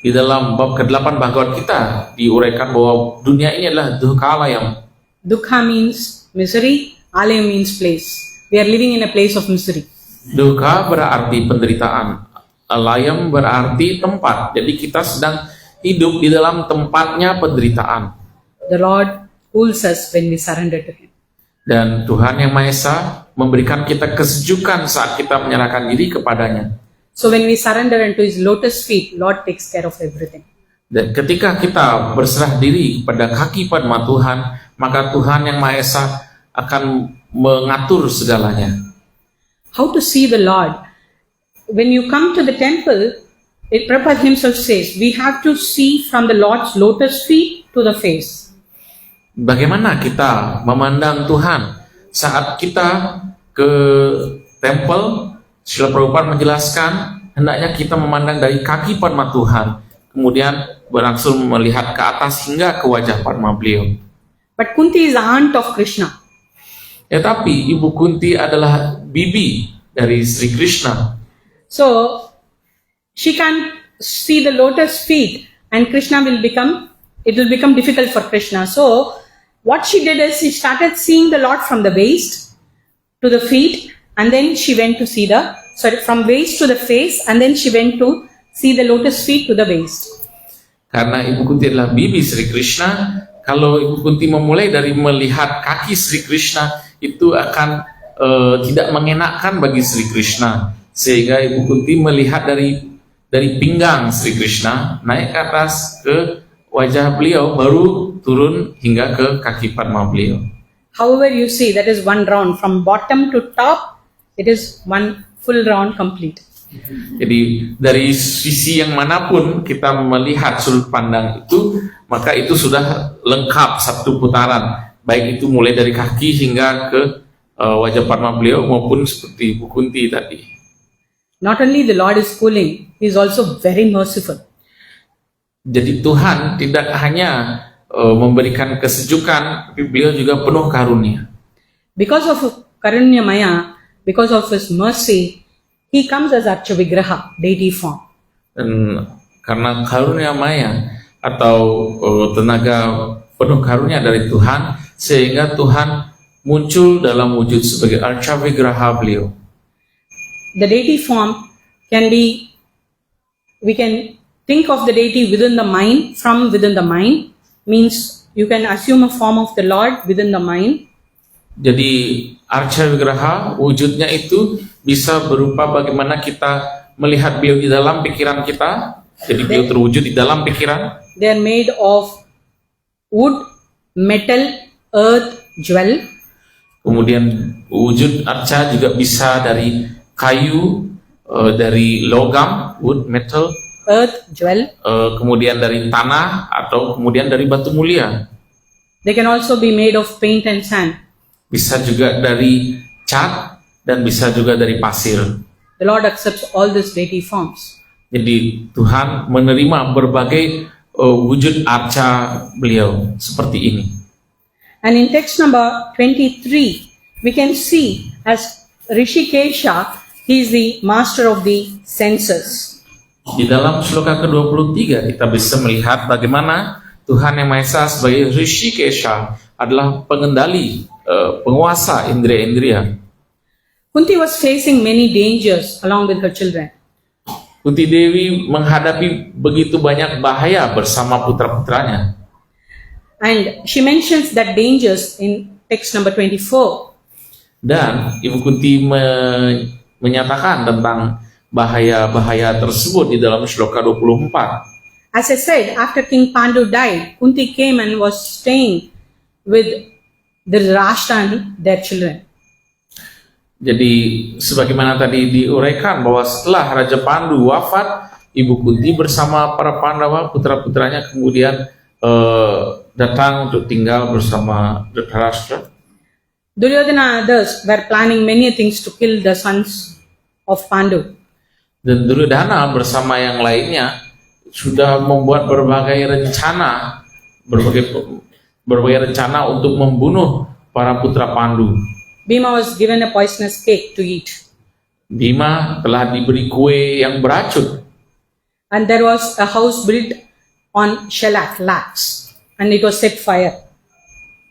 Di dalam bab ke-8 Bhagavad Gita diuraikan bahwa dunia ini adalah dukhalayam. Dukha means misery, alayam means place. We are living in a place of misery. Dukkha berarti penderitaan, alayam berarti tempat. Jadi kita sedang hidup di dalam tempatnya penderitaan. The Lord cools us when we surrender to Him. Dan Tuhan yang Maha Esa memberikan kita kesejukan saat kita menyerahkan diri kepadanya. So when we surrender into His lotus feet, Lord takes care of everything. Dan ketika kita berserah diri kepada kaki padma Tuhan, maka Tuhan yang Maha Esa akan mengatur segalanya. How to see the Lord? When you come to the temple, Prabhupada himself says, we have to see from the Lord's lotus feet to the face. Bagaimana kita memandang Tuhan saat kita ke temple? Srila Prabhupada menjelaskan, hendaknya kita memandang dari kaki padma Tuhan, kemudian berangsur melihat ke atas hingga ke wajah padma beliau. But Kunti is the aunt of Krishna. Tetapi Ibu Kunti adalah bibi dari Sri Krishna. So she can see the lotus feet, and Krishna will become difficult for Krishna. So what she did is she started seeing the Lord from the waist to the feet, and then she went to see from waist to the face, and then she went to see the lotus feet to the waist. Karena Ibu Kunti adalah bibi Sri Krishna, kalau Ibu Kunti memulai dari melihat kaki Sri Krishna, itu akan tidak mengenakkan bagi Sri Krishna, sehingga Ibu Kunti melihat dari pinggang Sri Krishna naik ke atas ke wajah beliau, baru turun hingga ke kaki padma beliau. However you see, that is one round from bottom to top. It is one full round complete. Jadi dari sisi yang manapun kita melihat sudut pandang itu, maka itu sudah lengkap satu putaran, baik itu mulai dari kaki hingga ke wajah padma beliau maupun seperti Ibu Kunti tadi. Not only the Lord is cooling, He is also very merciful. Jadi Tuhan tidak hanya memberikan kesejukan, tapi beliau juga penuh karunia. Because of Karunya Maya, because of His mercy, He comes as Archa Vigraha, deity form. Dan karena karunia Maya atau tenaga penuh karunia dari Tuhan, sehingga Tuhan muncul dalam wujud sebagai Archa Vigraha beliau. The deity form we can think of the deity within the mind, from within the mind, means you can assume a form of the Lord within the mind. Jadi Archa Vigraha wujudnya itu bisa berupa bagaimana kita melihat beliau di dalam pikiran kita. Jadi beliau terwujud di dalam pikiran. They are made of wood, metal, earth, jewel. Kemudian wujud Archa juga bisa dari kayu, dari logam, wood, metal, earth, jewel. Kemudian dari tanah, atau kemudian dari batu mulia. They can also be made of paint and sand. Bisa juga dari cat dan bisa juga dari pasir. The Lord accepts all these deity forms. Jadi Tuhan menerima berbagai wujud arca beliau seperti ini. And in text number 23, we can see as Rishikesha, he is the master of the senses. Di dalam sloka ke-23 kita bisa melihat bagaimana Tuhan yang Maha Esa sebagai Rishikesha adalah pengendali, penguasa indria-indria. Kunti was facing many dangers along with her children. Kunti Dewi menghadapi begitu banyak bahaya bersama putra-putranya. And she mentions that dangers in text number 24. Dan Ibu Kunti menyatakan tentang bahaya-bahaya tersebut di dalam sloka 24. As I said, after King Pandu died, Kunti came and was staying with Dhritarashtra and their children. Jadi sebagaimana tadi diuraikan bahwa setelah Raja Pandu wafat, Ibu Kunti bersama para Pandawa putra-putranya kemudian datang untuk tinggal bersama Dhritarashtra. Duryodhana and others were planning many things to kill the sons of Pandu. Dan Duryodhana bersama yang lainnya sudah membuat berbagai rencana untuk membunuh para putra Pandu. Bhima was given a poisonous cake to eat. Bima telah diberi kue yang beracun. And there was a house built on shellac, laths, and it was set fire.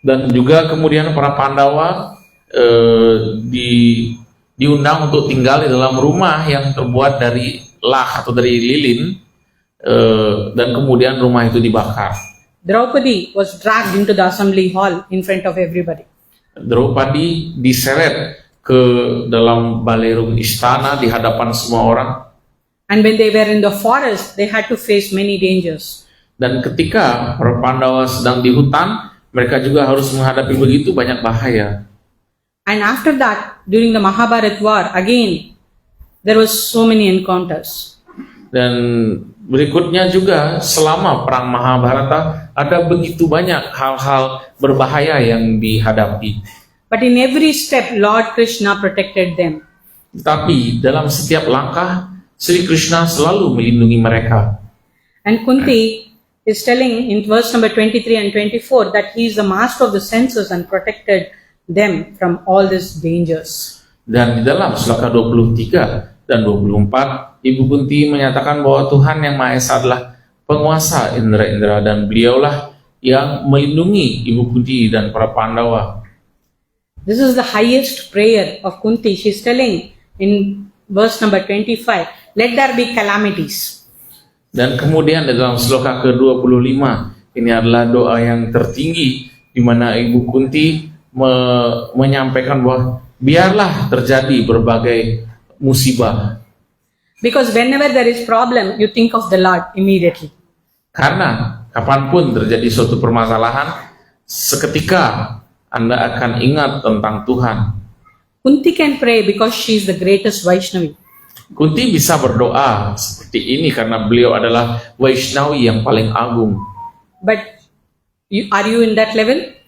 Dan juga kemudian para Pandawa diundang untuk tinggal di dalam rumah yang terbuat dari lah atau dari lilin, dan kemudian rumah itu dibakar. Draupadi was dragged into the assembly hall in front of everybody. Draupadi diseret ke dalam balerung istana di hadapan semua orang. And when they were in the forest, they had to face many dangers. Dan ketika para Pandawa sedang di hutan, mereka juga harus menghadapi begitu banyak bahaya. And after that, during the Mahabharata war, again, there was so many encounters. Dan berikutnya juga selama perang Mahabharata ada begitu banyak hal-hal berbahaya yang dihadapi. But in every step, Lord Krishna protected them. Tapi dalam setiap langkah, Sri Krishna selalu melindungi mereka. And Kunti is telling in verse number 23 and 24 that he is the master of the senses and protected them from all these dangers. Dan di dalam Sloka 23 dan 24, Ibu Kunti menyatakan bahwa Tuhan Yang Maha Esa adalah penguasa indera-indera dan beliaulah yang melindungi Ibu Kunti dan para Pandawa. This is the highest prayer of Kunti. She is telling in verse number 25, let there be calamities. Dan kemudian di dalam Sloka ke-25, ini adalah doa yang tertinggi di mana Ibu Kunti menyampaikan bahwa biarlah terjadi berbagai musibah. Because whenever there is problem, you think of the Lord immediately. Karena kapanpun terjadi suatu permasalahan, seketika Anda akan ingat tentang Tuhan. Kunti can pray because she is the greatest Vaishnavi. Kunti bisa berdoa seperti ini karena beliau adalah Vaishnavi yang paling agung. But are you in that level?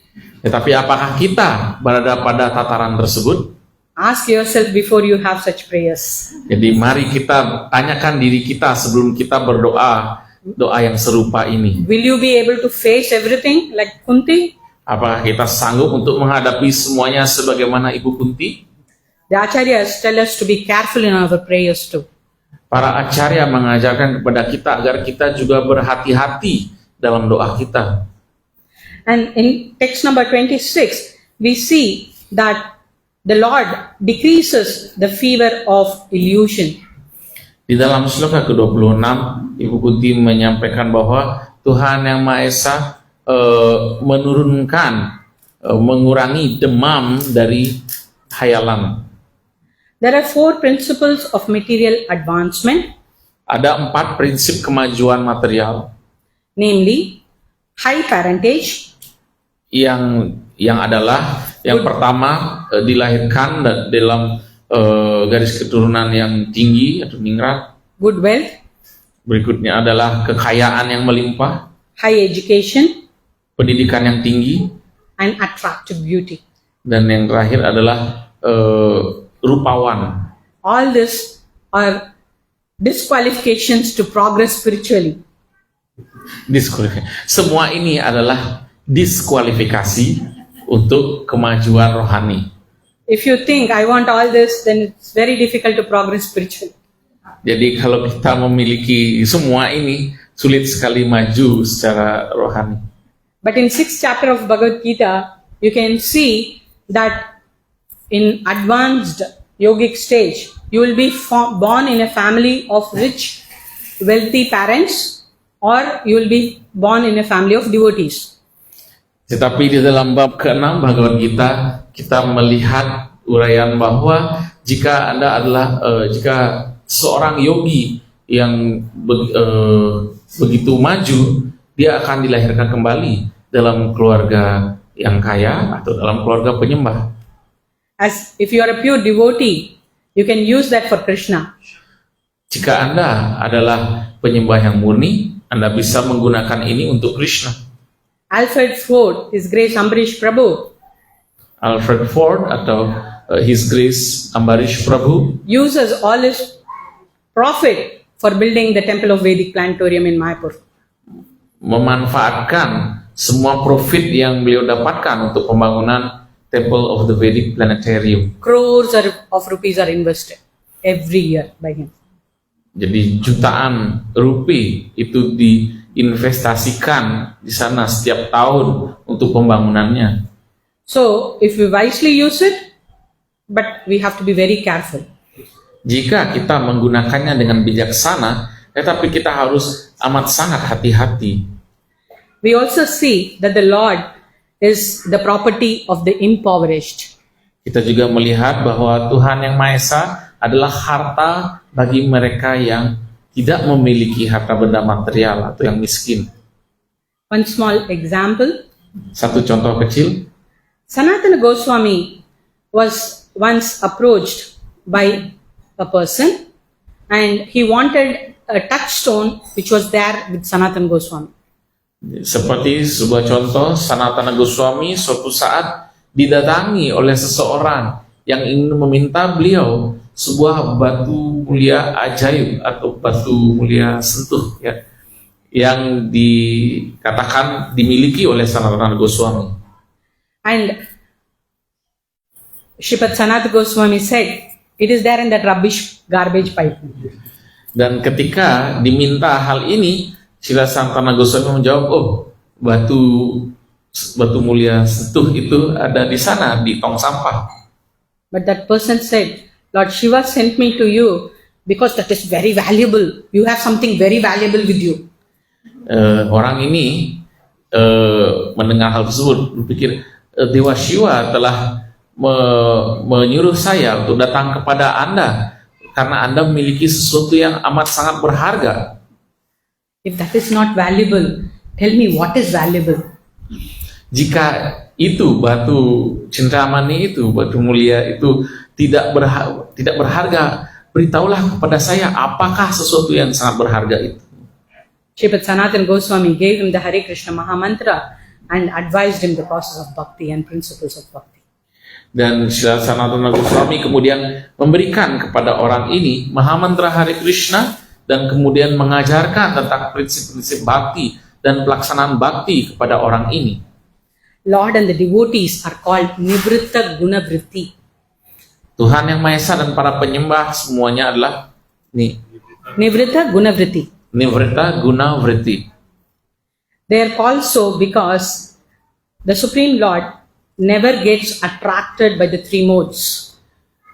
Tetapi apakah kita berada pada tataran tersebut? Ask yourself before you have such prayers. Jadi mari kita tanyakan diri kita sebelum kita berdoa doa yang serupa ini. Will you be able to face everything like Kunti? Apakah kita sanggup untuk menghadapi semuanya sebagaimana Ibu Kunti? The Acharyas tell us to be careful in our prayers too. Para acarya mengajarkan kepada kita agar kita juga berhati-hati dalam doa kita. And in text number 26, we see that the Lord decreases the fever of illusion. Di dalam sloka ke-26, Ibu Kunti menyampaikan bahwa Tuhan Yang Maha Esa mengurangi demam dari hayalan. There are 4 principles of material advancement. Ada 4 prinsip kemajuan material. Namely, high parentage. Yang adalah yang pertama dilahirkan dalam garis keturunan yang tinggi atau ningrat. Good wealth. Berikutnya adalah kekayaan yang melimpah. High education. Pendidikan yang tinggi. And attractive beauty. Dan yang terakhir adalah rupawan. All this are disqualifications to progress spiritually. Semua ini adalah diskualifikasi untuk kemajuan rohani. If you think I want all this, then it's very difficult to progress spiritually. Jadi kalau kita memiliki semua ini, sulit sekali maju secara rohani. But in 6th chapter of Bhagavad Gita, you can see that in advanced yogic stage, you will be born in a family of rich, wealthy parents, or you will be born in a family of devotees. Tetapi di dalam bab ke-6 Bhagavad Gita, kita melihat uraian bahwa jika Anda adalah jika seorang yogi yang begitu maju, dia akan dilahirkan kembali dalam keluarga yang kaya atau dalam keluarga penyembah. As if you are a pure devotee, you can use that for Krishna. Jika Anda adalah penyembah yang murni, Anda bisa menggunakan ini untuk Krishna. Alfred Ford, His Grace Ambarish Prabhu, Alfred Ford atau His Grace Ambarish Prabhu uses all his profit for building the Temple of Vedic Planetarium in Mayapur. memanfaatkan semua profit yang beliau dapatkan untuk pembangunan Temple of the Vedic Planetarium. Crores of rupees are invested every year by him. Jadi jutaan rupiah itu diinvestasikan di sana setiap tahun untuk pembangunannya. So, if we wisely use it, but we have to be very careful. Jika kita menggunakannya dengan bijaksana, tetapi kita harus amat sangat hati-hati. We also see that the Lord is the property of the impoverished. Kita juga melihat bahwa Tuhan Yang Maha Esa adalah harta bagi mereka yang tidak memiliki harta benda material atau yang miskin. One small example, Satu contoh kecil, Sanatana Goswami was once approached by a person and he wanted a touchstone which was there with Sanatana Goswami. seperti sebuah contoh, Sanatana Goswami suatu saat didatangi oleh seseorang yang ingin meminta beliau sebuah batu mulia ajaib atau batu mulia sentuh ya, yang dikatakan dimiliki oleh Sanatana Goswami. And Shripad Sanatana Goswami said, it is there in that garbage pipe. Dan ketika diminta hal ini, Srila Sanatana Goswami menjawab, oh, batu mulia sentuh itu ada di sana di tong sampah. But that person said, Lord Shiva sent me to you because that is very valuable. You have something very valuable with you. Orang ini mendengar hal tersebut berpikir, Dewa Shiva telah menyuruh saya untuk datang kepada Anda karena Anda memiliki sesuatu yang amat sangat berharga. If that is not valuable, tell me what is valuable. Jika itu batu cindramani itu, batu mulia itu tidak berharga, beritahulah kepada saya apakah sesuatu yang sangat berharga itu. Shripad Sanatana Goswami gave him the Hare Krishna Mahamantra and advised him the process of bhakti and principles of bhakti. Dan Srila Sanatana Goswami kemudian memberikan kepada orang ini Mahamantra Hare Krishna dan kemudian mengajarkan tentang prinsip-prinsip bhakti dan pelaksanaan bhakti kepada orang ini. Lord and the devotees are called Nivritta Guna Vritti. Tuhan Yang Maha Esa dan para penyembah semuanya adalah Nivritta Guna Vritti. Nivritta Guna Vritti. They are called so because the Supreme Lord never gets attracted by the three modes.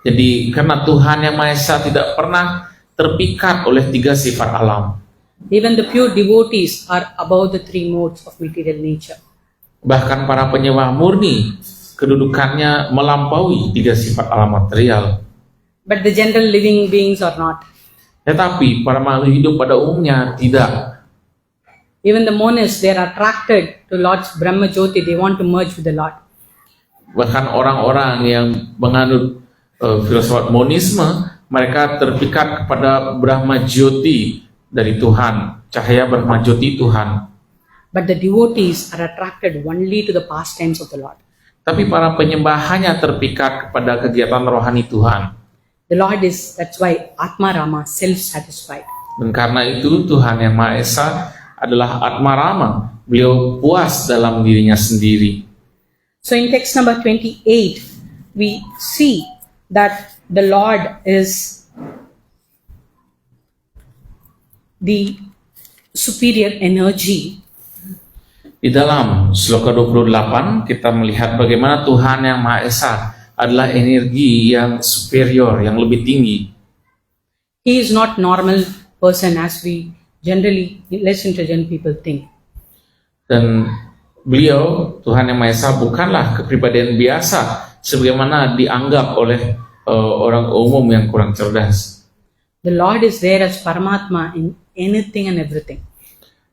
Jadi karena Tuhan Yang Maha Esa tidak pernah terpikat oleh tiga sifat alam. Even the pure devotees are above the three modes of material nature. Bahkan para penyembah murni kedudukannya melampaui tiga sifat alam material. But the general living beings are not. Tetapi para makhluk hidup pada umumnya tidak. Even the monists, they are attracted to Lord's Brahma Jyoti. They want to merge with the Lord. Bahkan orang-orang yang menganut filsafat monisme, mereka terpikat kepada Brahma Jyoti dari Tuhan, cahaya Brahma Jyoti Tuhan. But the devotees are attracted only to the pastimes of the Lord. Tapi para penyembah hanya terpikat kepada kegiatan rohani Tuhan. The Lord is, that's why Atma Rama, self-satisfied. Dan karena itu Tuhan Yang Maha Esa adalah Atma Rama. Beliau puas dalam dirinya sendiri. So in text number 28, we see that the Lord is the superior energy. Di dalam sloka 28 kita melihat bagaimana Tuhan Yang Maha Esa adalah energi yang superior, yang lebih tinggi. He is not normal person as we generally, less intelligent people think. Dan beliau, Tuhan Yang Maha Esa, bukanlah kepribadian biasa sebagaimana dianggap oleh orang umum yang kurang cerdas. The Lord is there as Paramatma in anything and everything.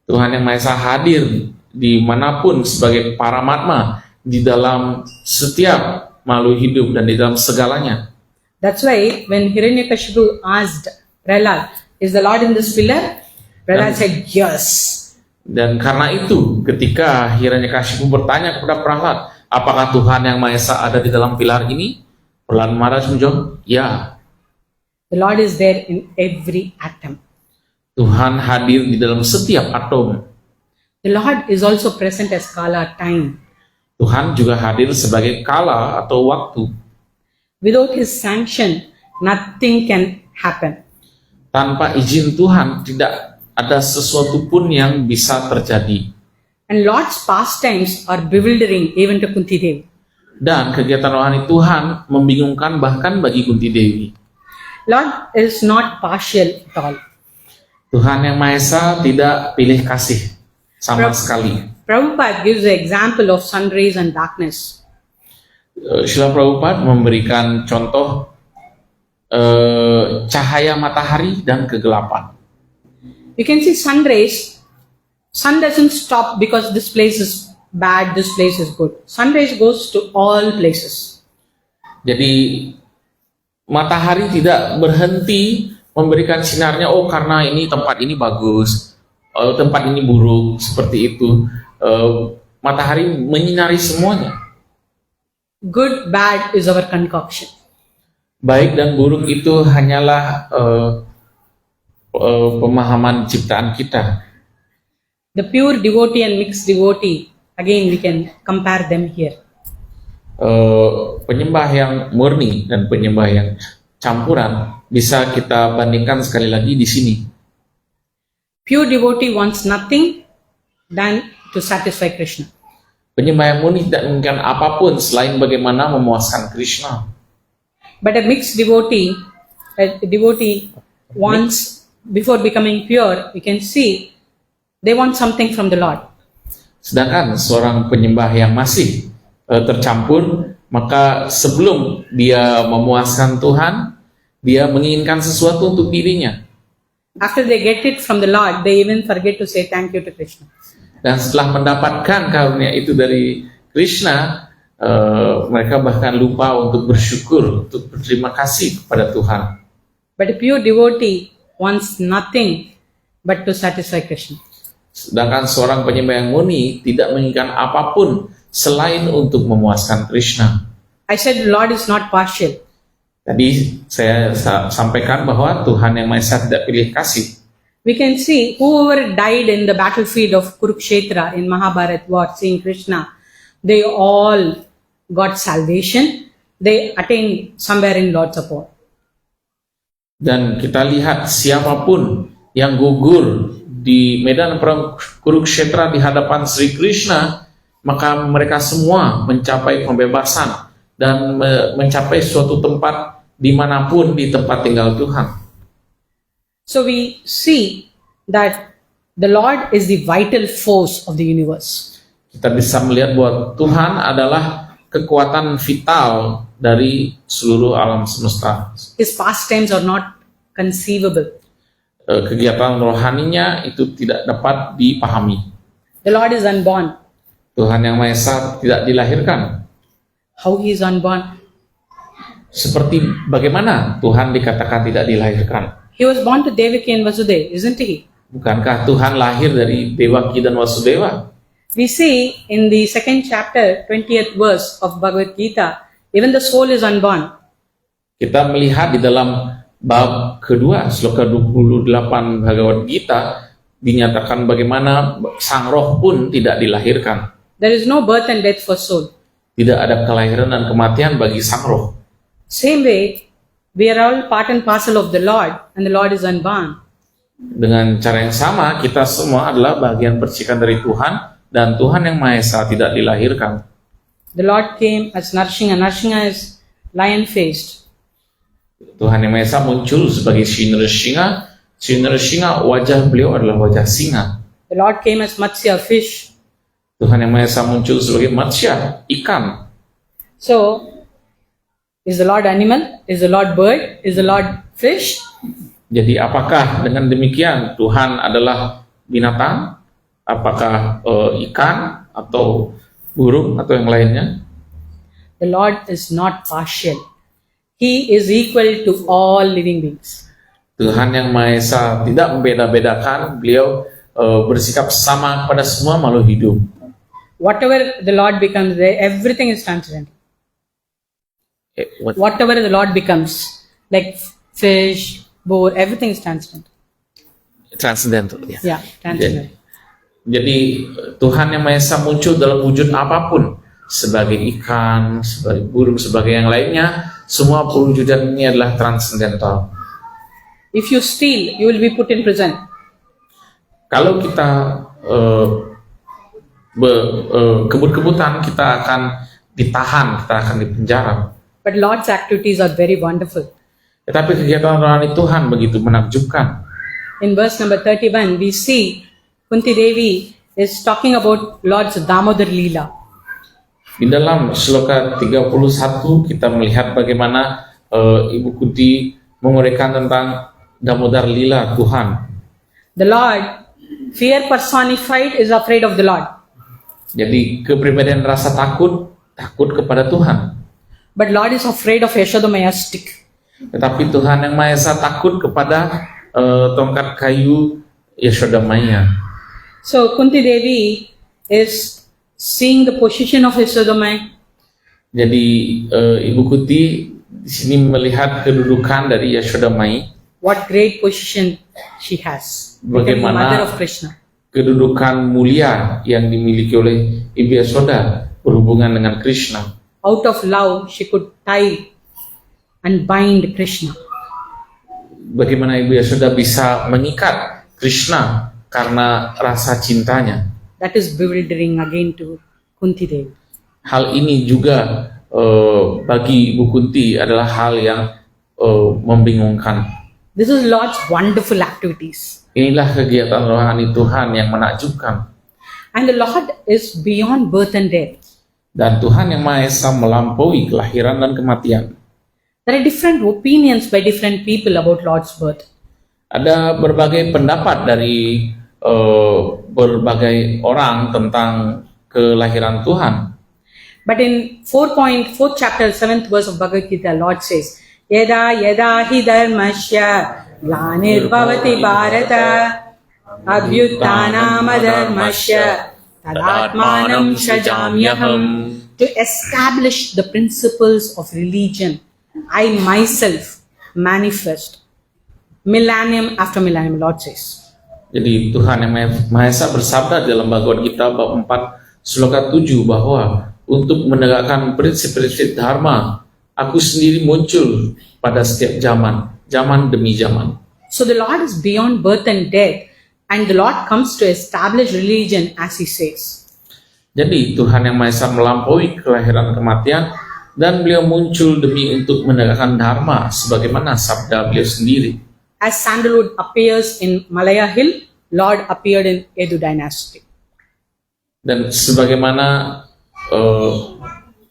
Tuhan yang Maha Esa hadir dimanapun sebagai Paramatma di dalam setiap makhluk hidup dan di dalam segalanya. That's why when Hiranyakashipu asked Prahlad, "Is the Lord in this pillar?" Prahlad said, "Yes." Dan karena itu ketika Hiranyakashipu bertanya kepada Prahlad, apakah Tuhan yang Maha Esa ada di dalam pilar ini? Prahlad Maharaj menjawab, ya. The Lord is there in every atom. Tuhan hadir di dalam setiap atom. The Lord is also present as Kala, time. Tuhan juga hadir sebagai kala atau waktu. Without His sanction, nothing can happen. Tanpa izin Tuhan tidak ada sesuatu pun yang bisa terjadi. And Lord's pastimes are bewildering even to Kunti Devi. Dan kegiatan rohani Tuhan membingungkan bahkan bagi Kunti Dewi. Lord is not partial at all. Tuhan yang Maha Esa tidak pilih kasih sama sekali. Prabhupada gives the example of sun rays and darkness. Srila Prabhupada memberikan contoh cahaya matahari dan kegelapan. You can see sun rays. Sun doesn't stop because this place is bad, this place is good. Sun rays goes to all places. Jadi matahari tidak berhenti memberikan sinarnya, oh karena ini tempat ini bagus, tempat ini buruk, seperti itu. Matahari menyinari semuanya. Good, bad is our concoction. Baik dan buruk itu hanyalah pemahaman ciptaan kita. The pure devotee and mixed devotee, again we can compare them here. Penyembah yang murni dan penyembah yang campuran bisa kita bandingkan sekali lagi di sini. Pure devotee wants nothing than to satisfy Krishna. Penyembah yang murni tidak menginginkan apapun selain bagaimana memuaskan Krishna. But a mixed devotee, wants, before becoming pure, you can see they want something from the Lord. Sedangkan seorang penyembah yang masih tercampur, maka sebelum dia memuaskan Tuhan, dia menginginkan sesuatu untuk dirinya. After they get it from the Lord, they even forget to say thank you to Krishna. Dan setelah mendapatkan karunia itu dari Krishna, mereka bahkan lupa untuk bersyukur, untuk berterima kasih kepada Tuhan. But a pure devotee wants nothing but to satisfy Krishna. Sedangkan seorang penyembah yang murni tidak menginginkan apapun selain untuk memuaskan Krishna. I said the Lord is not partial. Tadi saya sampaikan bahwa Tuhan yang Maha Esa tidak pilih kasih. We can see whoever died in the battlefield of Kurukshetra in Mahabharata war, seeing Krishna, they all got salvation. They attained somewhere in Lord's support. Dan kita lihat siapapun yang gugur di medan perang Kurukshetra di hadapan Sri Krishna, maka mereka semua mencapai pembebasan dan mencapai suatu tempat dimanapun di tempat tinggal Tuhan. So we see that the Lord is the vital force of the universe. Kita bisa melihat bahwa Tuhan adalah kekuatan vital dari seluruh alam semesta. His pastimes are not conceivable. Kegiatan rohaninya itu tidak dapat dipahami. The Lord is unborn. Tuhan yang Maha Esa tidak dilahirkan. How he is unborn? Seperti bagaimana Tuhan dikatakan tidak dilahirkan? He was born to Devaki and Vasudeva, isn't he? Bukankah Tuhan lahir dari Devaki dan Vasudeva? We see in the 2nd chapter, 20th verse of Bhagavad Gita, even the soul is unborn. Kita melihat di dalam bab kedua, sloka 28 Bhagavad Gita, dinyatakan bagaimana sang roh pun tidak dilahirkan. There is no birth and death for soul. Tidak ada kelahiran dan kematian bagi sang roh. Same way, we are all part and parcel of the Lord, and the Lord is unborn. Dengan cara yang sama, kita semua adalah bagian percikan dari Tuhan, dan Tuhan yang Maha Esa tidak dilahirkan. The Lord came as Narsingha. Narsingha is lion-faced. Tuhan yang Maha Esa muncul sebagai Sri Narsingha. Sri Narsingha, wajah beliau adalah wajah singa. The Lord came as Matsya, fish. Tuhan yang Maha Esa muncul sebagai Matsya, ikan. So, is the Lord animal? Is the Lord bird? Is the Lord fish? Jadi apakah dengan demikian Tuhan adalah binatang? Apakah ikan atau burung atau yang lainnya? The Lord is not partial. He is equal to all living beings. Tuhan yang Maha Esa tidak membeda-bedakan, beliau bersikap sama pada semua makhluk hidup. Whatever the Lord becomes, everything is transcendental. Whatever the Lord becomes, like fish, boar, everything is transcendental. Transcendental, ya. Yeah, transcendental. Jadi Tuhan yang Maha Esa muncul dalam wujud apapun, sebagai ikan, sebagai burung, sebagai yang lainnya, semua perwujudan ini adalah transcendental. If you steal, you will be put in prison. Kalau kita kebut-kebutan, kita akan ditahan, kita akan dipenjara. But Lord's activities are very wonderful. Tetapi kegiatan rohani Tuhan begitu menakjubkan. In verse number 31, we see Kunti Devi is talking about Lord's Damodar Leela. Di dalam sloka 31 kita melihat bagaimana Ibu Kunti menguraikan tentang Damodar Lila Tuhan. The Lord, fear personified, is afraid of the Lord. Jadi kepribadian rasa takut kepada Tuhan. But Lord is afraid of Yashodamaya's stick. Tetapi Tuhan yang Maha Esa takut kepada tongkat kayu Yashodamaya. So Kunti Devi is seeing the position of Yashodamaya. Jadi Ibu Kunti di sini melihat kedudukan dari Yashodamaya. What great position she has. Becoming the mother of Krishna. Kedudukan mulia yang dimiliki oleh Ibu Yashoda berhubungan dengan Krishna. Out of love, she could tie and bind Krishna. Bagaimana Ibu Yashoda bisa mengikat Krishna karena rasa cintanya. That is bewildering again to Kunti Devi. Hal ini juga bagi Ibu Kunti adalah hal yang membingungkan. This is Lord's wonderful activities. Inilah kegiatan rohani Tuhan yang menakjubkan. And the Lord is beyond birth and death. Dan Tuhan yang Maha Esa melampaui kelahiran dan kematian. There are different opinions by different people about Lord's birth. Ada berbagai pendapat dari berbagai orang tentang kelahiran Tuhan. But in 4th chapter, 7th verse of Bhagavad Gita, Lord says, Yada yada hi dharmasya glanir bhavati bharata abhyuttanam dharmasya tadatmanam sajamyaham. To establish the principles of religion, I myself manifest millennium after millennium, Lord says. Jadi Tuhan yang Maha Esa bersabda dalam Bhagavad Gita bab 4 sloka 7 bahwa untuk menegakkan prinsip-prinsip dharma, aku sendiri muncul pada setiap zaman demi zaman. So the Lord is beyond birth and death, and the Lord comes to establish religion as He says. Jadi Tuhan yang Maha Esa melampaui kelahiran kematian dan beliau muncul demi untuk menegakkan dharma sebagaimana sabda beliau sendiri. As sandalwood appears in Malaya Hill, Lord appeared in Edu dynasty. Dan sebagaimana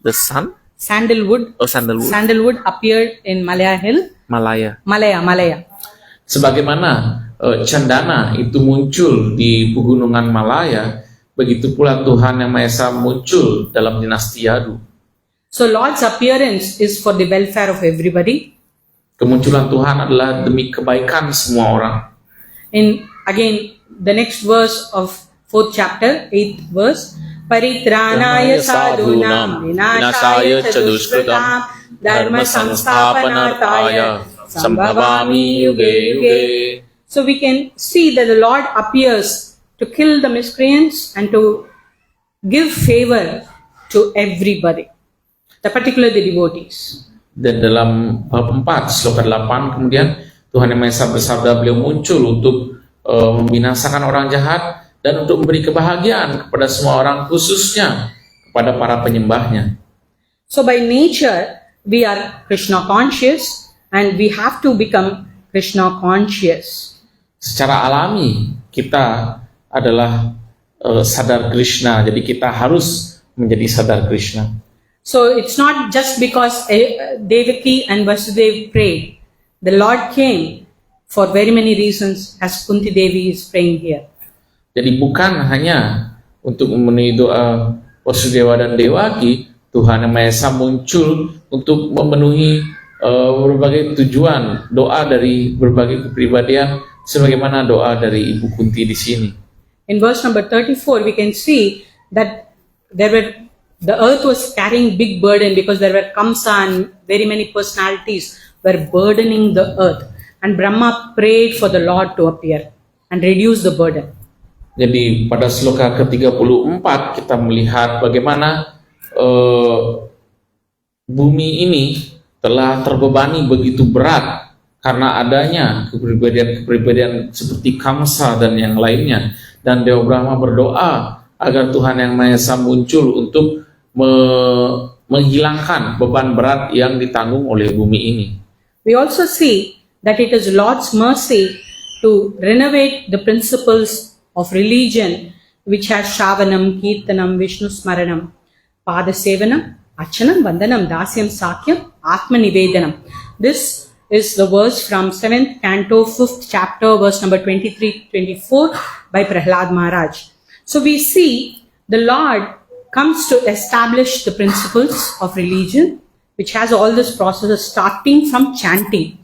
the sun? Sandalwood. Oh, sandalwood. Sandalwood appeared in Malaya Hill. Malaya. Sebagaimana cendana itu muncul di pegunungan Malaya, begitu pula Tuhan yang Maha Esa muncul dalam dinasti Yadu. So Lord's appearance is for the welfare of everybody. Kemunculan Tuhan adalah demi kebaikan semua orang. In again the next verse of 4th chapter, 8th verse, Paritranaya sadhunam vinashaya chadushkritam dharma samsthapanarthaya sambhavami yuge yuge. So we can see that the Lord appears to kill the miscreants and to give favor to everybody, particularly the devotees. Dan dalam bab 4 sloka 8 kemudian Tuhan yang Maha Esa bersabda beliau muncul untuk membinasakan orang jahat dan untuk memberi kebahagiaan kepada semua orang, khususnya kepada para penyembahnya. So by nature we are Krishna conscious and we have to become Krishna conscious. Secara alami kita adalah sadar Krishna, jadi kita harus menjadi sadar Krishna. So it's not just because Devaki and Vasudeva prayed. The Lord came for very many reasons, as Kunti Devi is praying here. Jadi bukan hanya untuk memenuhi doa Wasudewa dan Dewaki, Tuhan Yang Maha Esa muncul untuk memenuhi berbagai tujuan doa dari berbagai kepribadian, sebagaimana doa dari Ibu Kunti di sini. In verse number 34, we can see that the earth was carrying big burden because there were Kamsa and very many personalities were burdening the earth. And Brahma prayed for the Lord to appear and reduce the burden. Jadi pada sloka ke-34 kita melihat bagaimana bumi ini telah terbebani begitu berat karena adanya kepribadian seperti Kamsa dan yang lainnya. Dan Dewa Brahma berdoa agar Tuhan Yang Maha Esa muncul untuk menghilangkan beban berat yang ditanggung oleh bumi ini. We also see that it is Lord's mercy to renovate the principles of religion which has Shravanam, Kirtanam, Vishnu Smaranam, Pada Sevanam, Achanam, Vandanam, Dasyam, Sakyam, Atma Nivedanam. This is the verse from 7th canto, 5th chapter, verse number 23-24 by Prahlad Maharaj. So we see the Lord comes to establish the principles of religion, which has all this process starting from chanting,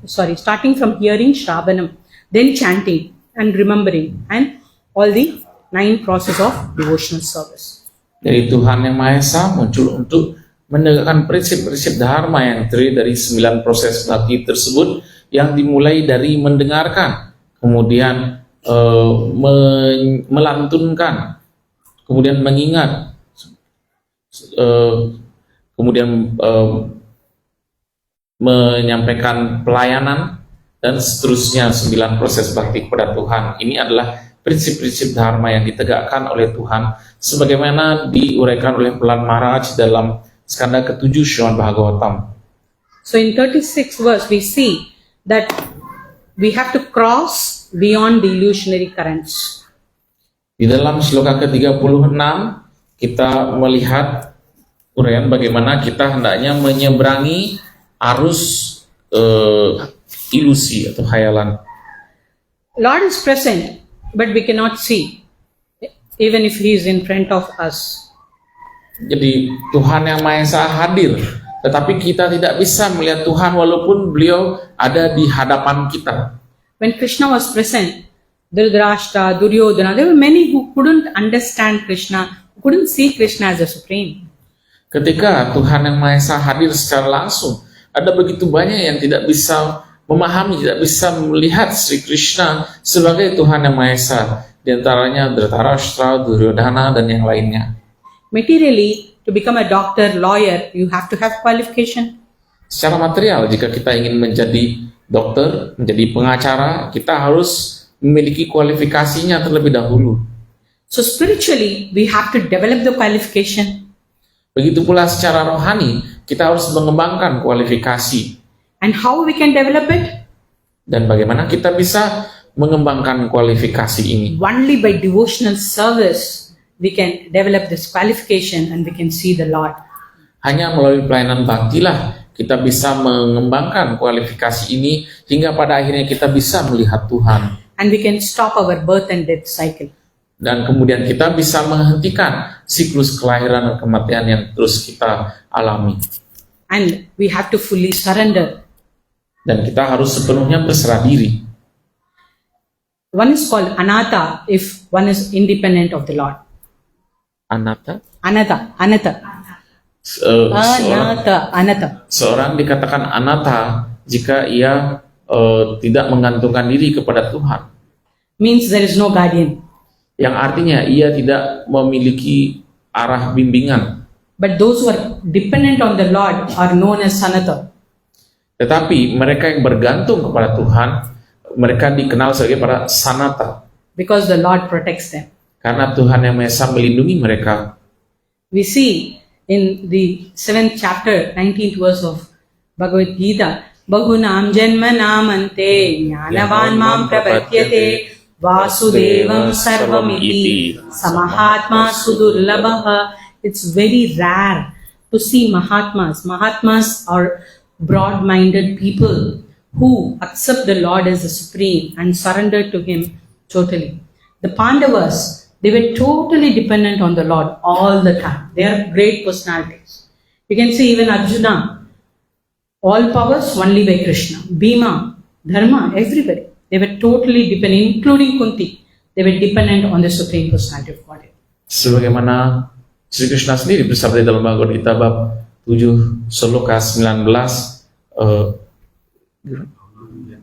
starting from hearing Shravanam, then chanting and remembering, and all the 9 process of devotional service. Jadi Tuhan Yang Maha Esa muncul untuk menegakkan prinsip-prinsip dharma yang terdiri dari 9 proses bhakti tersebut, yang dimulai dari mendengarkan, kemudian melantunkan, kemudian mengingat, kemudian menyampaikan pelayanan, dan seterusnya 9 proses bakti kepada Tuhan. Ini adalah prinsip-prinsip dharma yang ditegakkan oleh Tuhan sebagaimana diuraikan oleh Prahlad Maharaj dalam skanda ke-7 Srimad Bhagavatam. So in 36 verse we see that we have to cross beyond the illusionary currents. Di dalam sloka ke-36 kita melihat uraian bagaimana kita hendaknya menyeberangi arus ilusi atau khayalan. Lord is present, but we cannot see, even if He is in front of us. Jadi Tuhan Yang Maha Esa hadir, tetapi kita tidak bisa melihat Tuhan walaupun Beliau ada di hadapan kita. When Krishna was present, Dhritarashtra, Duryodhana, there were many who couldn't understand Krishna, who couldn't see Krishna as the Supreme. Ketika Tuhan Yang Maha Esa hadir secara langsung, ada begitu banyak yang tidak bisa memahami, tidak bisa melihat Sri Krishna sebagai Tuhan Yang Maha Esa, di antaranya Dhritarashtra, Duryodhana, dan yang lainnya. Materially, to become a doctor, lawyer, you have to have qualification. Secara material, jika kita ingin menjadi dokter, menjadi pengacara, kita harus memiliki kualifikasinya terlebih dahulu. So spiritually, we have to develop the qualification. Begitu pula secara rohani, kita harus mengembangkan kualifikasi. And how we can develop it? Dan bagaimana kita bisa mengembangkan kualifikasi ini? Only by devotional service we can develop this qualification and we can see the Lord. Hanya melalui pelayanan baktilah kita bisa mengembangkan kualifikasi ini hingga pada akhirnya kita bisa melihat Tuhan. And we can stop our birth and death cycle. Dan kemudian kita bisa menghentikan siklus kelahiran dan kematian yang terus kita alami. And we have to fully surrender. Dan kita harus sepenuhnya berserah diri. One is called anatta if one is independent of the Lord. Anatta? Anatta. Seorang dikatakan anatta jika ia tidak menggantungkan diri kepada Tuhan. Means there is no guardian. Yang artinya ia tidak memiliki arah bimbingan. But those who are dependent on the Lord are known as sanata. Tetapi mereka yang bergantung kepada Tuhan, mereka dikenal sebagai para sanata. Because the Lord protects them. Karena Tuhan Yang Maha Esa melindungi mereka. We see in the 7th chapter, 19th verse of Bhagavad Gita, Bahunam janma namante jnanavan mam prapatyate Vasudevam sarvam iti samahatma sudurlabha. It's very rare to see Mahatmas. Mahatmas are broad-minded people who accept the Lord as the Supreme and surrender to Him totally. the Pandavas, they were totally dependent on the Lord all the time. They are great personalities. You can see even Arjuna, all powers only by Krishna. Bhima, Dharma, everybody. They were totally dependent, including Kunti. They were dependent on the Supreme Personality of Godhead. Sebagaimana Sri Krishna sendiri bersabda dalam Bhagavad Gita bab 7 sloka 19,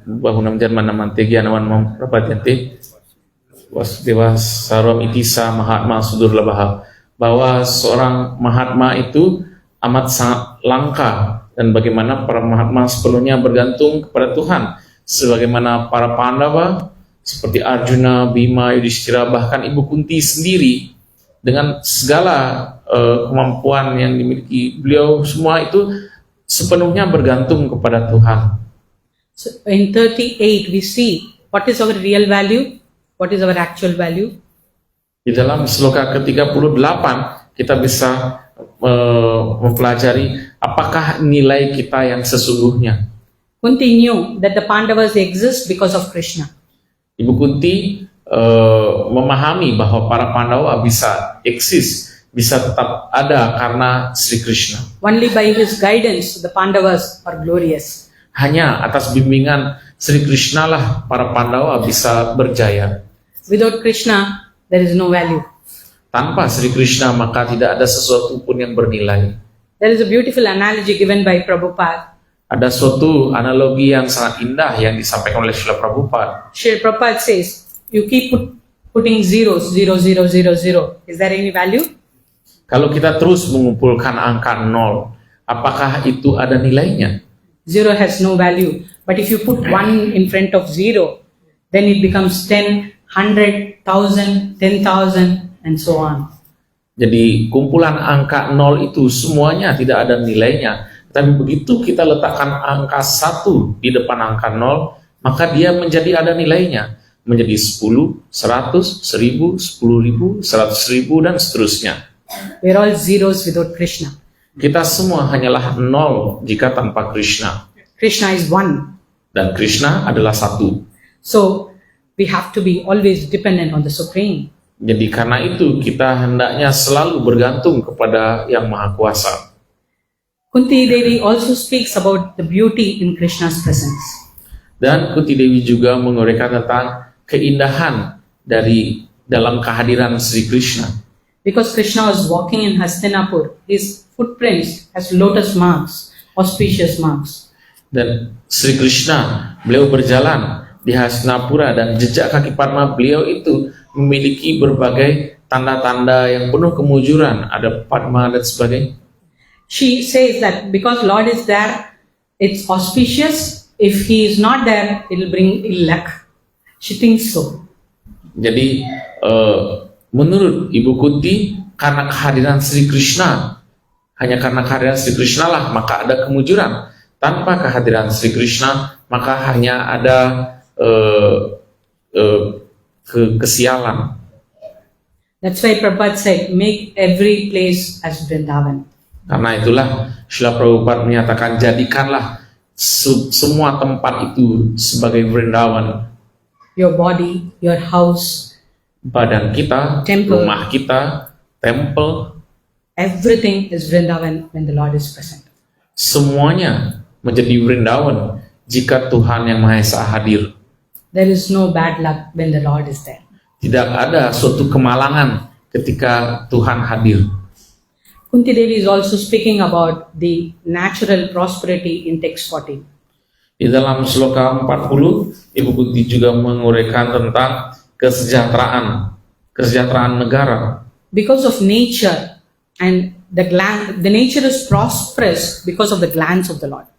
bahunam janman namantegi anawan mam prapatyanti wasdeva sarvam itisa mahatma sudur labaha, bahwa seorang mahatma itu amat sangat langka, dan bagaimana para mahatma sepenuhnya bergantung kepada Tuhan, sebagaimana para Pandava seperti Arjuna, Bima, Yudhishthira, bahkan Ibu Kunti sendiri dengan segala kemampuan yang dimiliki beliau, semua itu sepenuhnya bergantung kepada Tuhan. So in 38 we see what is our real value, what is our actual value. Di dalam sloka ke-38 kita bisa mempelajari apakah nilai kita yang sesungguhnya. Kunti knew that the Pandavas exist because of Krishna. Ibu Kunti memahami bahwa para Pandawa bisa eksis, bisa tetap ada karena Sri Krishna. Only by his guidance the Pandavas are glorious. Hanya atas bimbingan Sri Krishna lah para Pandawa bisa berjaya. Without Krishna there is no value. Tanpa Sri Krishna maka tidak ada sesuatu pun yang bernilai. There is a beautiful analogy given by Prabhupada. Ada suatu analogi yang sangat indah yang disampaikan oleh Srila Prabhupada. Srila Prabhupada says, you keep putting zeros, 0, 0, 0, 0. Is there any value? Kalau kita terus mengumpulkan angka 0, apakah itu ada nilainya? 0 has no value. But if you put 1 in front of 0, then it becomes 10, 100, 1000, 10,000, and so on. Jadi kumpulan angka 0 itu semuanya tidak ada nilainya. Tapi begitu kita letakkan angka 1 di depan angka 0, maka dia menjadi ada nilainya. Menjadi 10, 100, 1000, 10.000, 100.000, dan seterusnya. We are all zeros without Krishna. Kita semua hanyalah 0 jika tanpa Krishna. Krishna is 1. Dan Krishna adalah 1. So, we have to be always dependent on the Supreme. Jadi karena itu kita hendaknya selalu bergantung kepada Yang Maha Kuasa. Kunti Devi also speaks about the beauty in Krishna's presence. Dan Kunti Dewi juga menguraikan tentang keindahan dari dalam kehadiran Sri Krishna. Because Krishna was walking in Hastinapur, his footprints has lotus marks, auspicious marks. Dan Sri Krishna, beliau berjalan di Hastinapura dan jejak kaki Padma beliau itu memiliki berbagai tanda-tanda yang penuh kemujuran, ada Padma dan sebagainya. She says that because Lord is there, it's auspicious. If he is not there, it will bring ill luck. She thinks so. Jadi menurut Ibu Kunti, karena kehadiran Sri Krishna, hanya karena kehadiran Sri Krishna lah maka ada kemujuran. Tanpa kehadiran Sri Krishna maka hanya ada kesialan. That's why Prabhupada said, make every place as Vrindavan. Karena itulah Srila Prabhupada menyatakan, jadikanlah semua tempat itu sebagai Vrindavan. Your body, your house, Badan kita, temple, rumah kita, temple, everything is Vrindavan when the Lord is present. semuanya menjadi Vrindavan jika Tuhan Yang Maha Esa hadir. There is no bad luck when the Lord is there. Tidak ada suatu kemalangan ketika Tuhan hadir. Kunti Devi is also speaking about the natural prosperity in text 40. Di dalam sloka 40, Ibu Kunti juga menguraikan tentang kesejahteraan negara. Because of nature, and the nature is prosperous because of the glance of the Lord.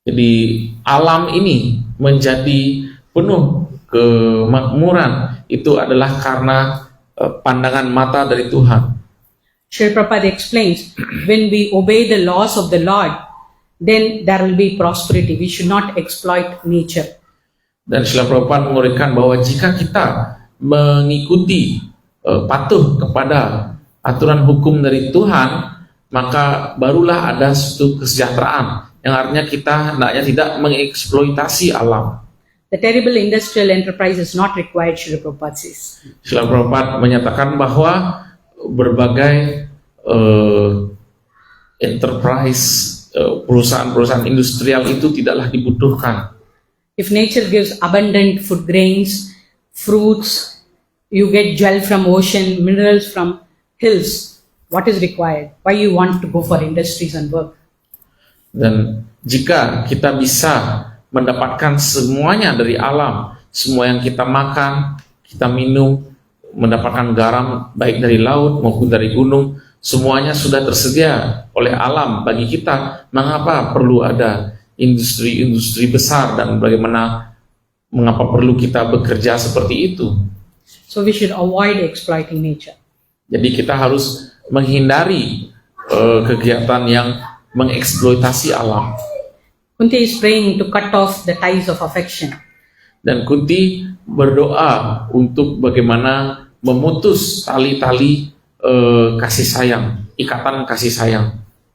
Jadi alam ini menjadi penuh kemakmuran itu adalah karena pandangan mata dari Tuhan. Srila Prabhupada explains, when we obey the laws of the Lord, then there will be prosperity. We should not exploit nature. Dan Srila Prabhupada menguraikan bahwa jika kita mengikuti patuh kepada aturan hukum dari Tuhan, maka barulah ada suatu kesejahteraan, yang artinya kita hendaknya tidak mengeksploitasi alam. the terrible industrial enterprise is not required, Srila Prabhupada says. Srila Prabhupada menyatakan bahwa berbagai enterprise, perusahaan-perusahaan industrial itu tidaklah dibutuhkan. If nature gives abundant food grains, fruits, you get gel from ocean, minerals from hills, what is required? Why you want to go for industries and work? Dan jika kita bisa mendapatkan semuanya dari alam, semua yang kita makan, kita minum, mendapatkan garam baik dari laut maupun dari gunung, semuanya sudah tersedia oleh alam bagi kita. Mengapa perlu ada industri-industri besar dan mengapa perlu kita bekerja seperti itu? So we should avoid exploiting nature. Jadi kita harus menghindari kegiatan yang mengeksploitasi alam. Kunti is praying to cut off the ties of affection. Dan Kunti berdoa untuk bagaimana memutus tali-tali kasih sayang, ikatan kasih sayang.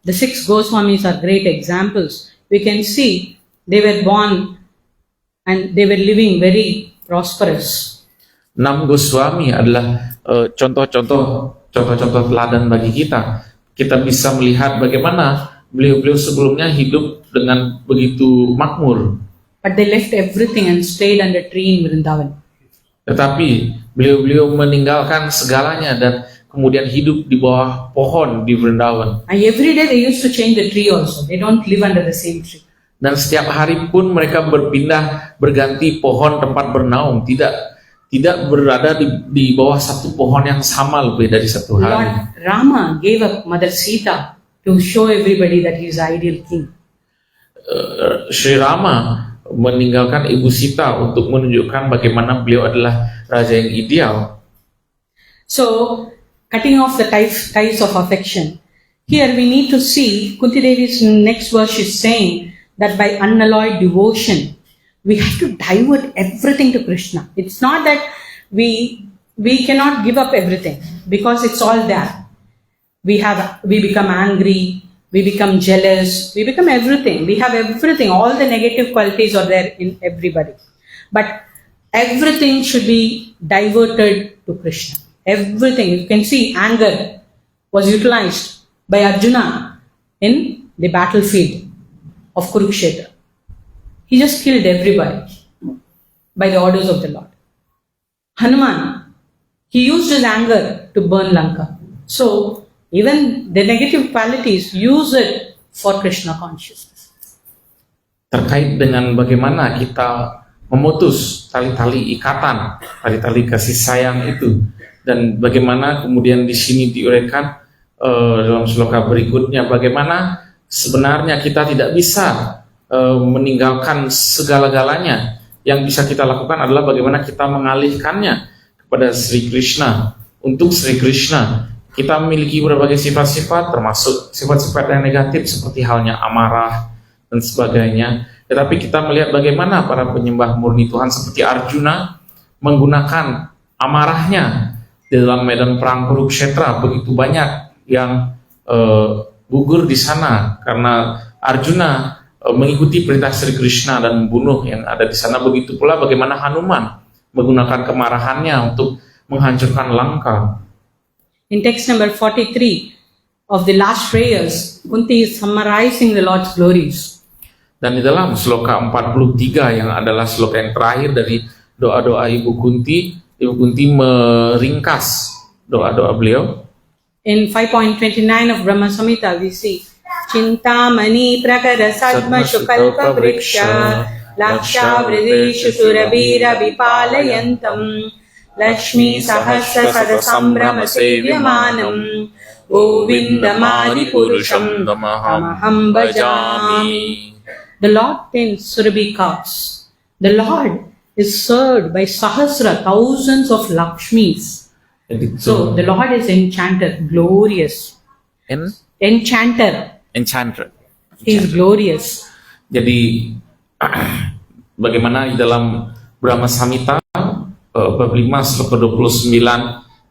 The 6 Goswamis are great examples. We can see they were born and they were living very prosperous. 6 Goswami adalah contoh-contoh teladan bagi kita. Kita bisa melihat bagaimana beliau-beliau sebelumnya hidup dengan begitu makmur. But they left everything and stayed under a tree in Vrindavan. Tetapi beliau-beliau meninggalkan segalanya dan kemudian hidup di bawah pohon di Vrindavan. And every day they used to change the tree also. They don't live under the same tree. Dan setiap hari pun mereka berganti pohon tempat bernaung, tidak berada di bawah satu pohon yang sama lebih dari satu hari. Lord Rama gave up Mother Sita to show everybody that he is ideal king. Sri Rama meninggalkan Ibu Sita untuk menunjukkan bagaimana beliau adalah raja yang ideal. So, cutting off the ties of affection. Here we need to see, Kunti Devi's next verse is saying that by unalloyed devotion, we have to divert everything to Krishna. It's not that we cannot give up everything because it's all there. We become angry, we become jealous, we become everything. We have everything. All the negative qualities are there in everybody. But everything should be diverted to Krishna. Everything. You can see anger was utilized by Arjuna in the battlefield of Kurukshetra. He just killed everybody by the orders of the Lord. Hanuman, he used his anger to burn Lanka. So, even the negative qualities, use it for Krishna consciousness. Terkait dengan bagaimana kita memutus tali-tali ikatan, tali-tali kasih sayang itu, dan bagaimana kemudian di sini diuraikan dalam sloka berikutnya, bagaimana sebenarnya kita tidak bisa meninggalkan segala-galanya. Yang bisa kita lakukan adalah bagaimana kita mengalihkannya kepada Sri Krishna. Untuk Sri Krishna, kita memiliki berbagai sifat-sifat, termasuk sifat-sifat yang negatif seperti halnya amarah dan sebagainya. Tetapi kita melihat bagaimana para penyembah murni Tuhan seperti Arjuna menggunakan amarahnya di dalam medan perang Kurukshetra. Begitu banyak yang gugur di sana karena Arjuna mengikuti perintah Sri Krishna dan membunuh yang ada di sana. Begitu pula bagaimana Hanuman menggunakan kemarahannya untuk menghancurkan Lanka. In text number 43 of the last prayers, Kunti is summarizing the Lord's glories. Dan di dalam sloka 43 yang adalah sloka yang terakhir dari doa-doa Ibu Kunti meringkas doa-doa beliau. In 5.29 of Brahma Samhita, we see Chintamani prakara sadma shukalpa vriksha laksha vrideshu surabira vipalayantam Lakshmi sahasra sadasambrama sevyamanam Govindamadi purusham tamaham bhajami. The Lord tends Surabhi cows. The Lord is served by sahasra, thousands of Lakshmis. So the Lord is enchanted, glorious. Enchanter. He is glorious. Jadi bagaimana di dalam Brahma Samhita bab 5 sloka 29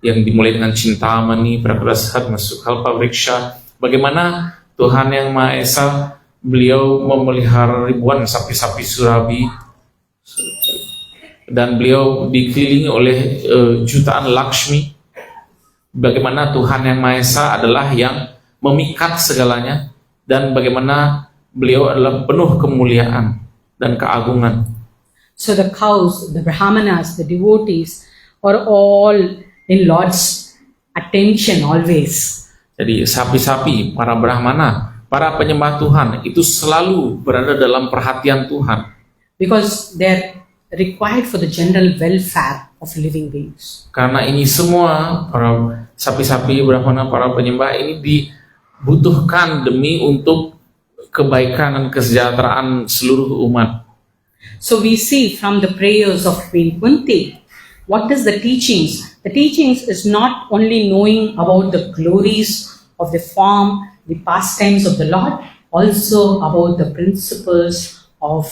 yang dimulai dengan Cintamani Prakrashat masuk kalpa vriksha, bagaimana Tuhan yang Maha Esa beliau memelihara ribuan sapi-sapi Surabhi dan beliau dikelilingi oleh jutaan Lakshmi. Bagaimana Tuhan Yang Maha Esa adalah yang memikat segalanya, dan bagaimana beliau adalah penuh kemuliaan dan keagungan. So the cows, the Brahmanas, the devotees are all in Lord's attention always. Jadi sapi-sapi, para Brahmana, para penyembah Tuhan itu selalu berada dalam perhatian Tuhan. Because they're required for the general welfare of living beings. Karena ini semua para sapi-sapi, Brahmana, para penyembah ini dibutuhkan demi untuk kebaikan dan kesejahteraan seluruh umat. So we see from the prayers of Queen Kunti, what is the teachings? The teachings is not only knowing about the glories of the form, the pastimes of the Lord, also about the principles of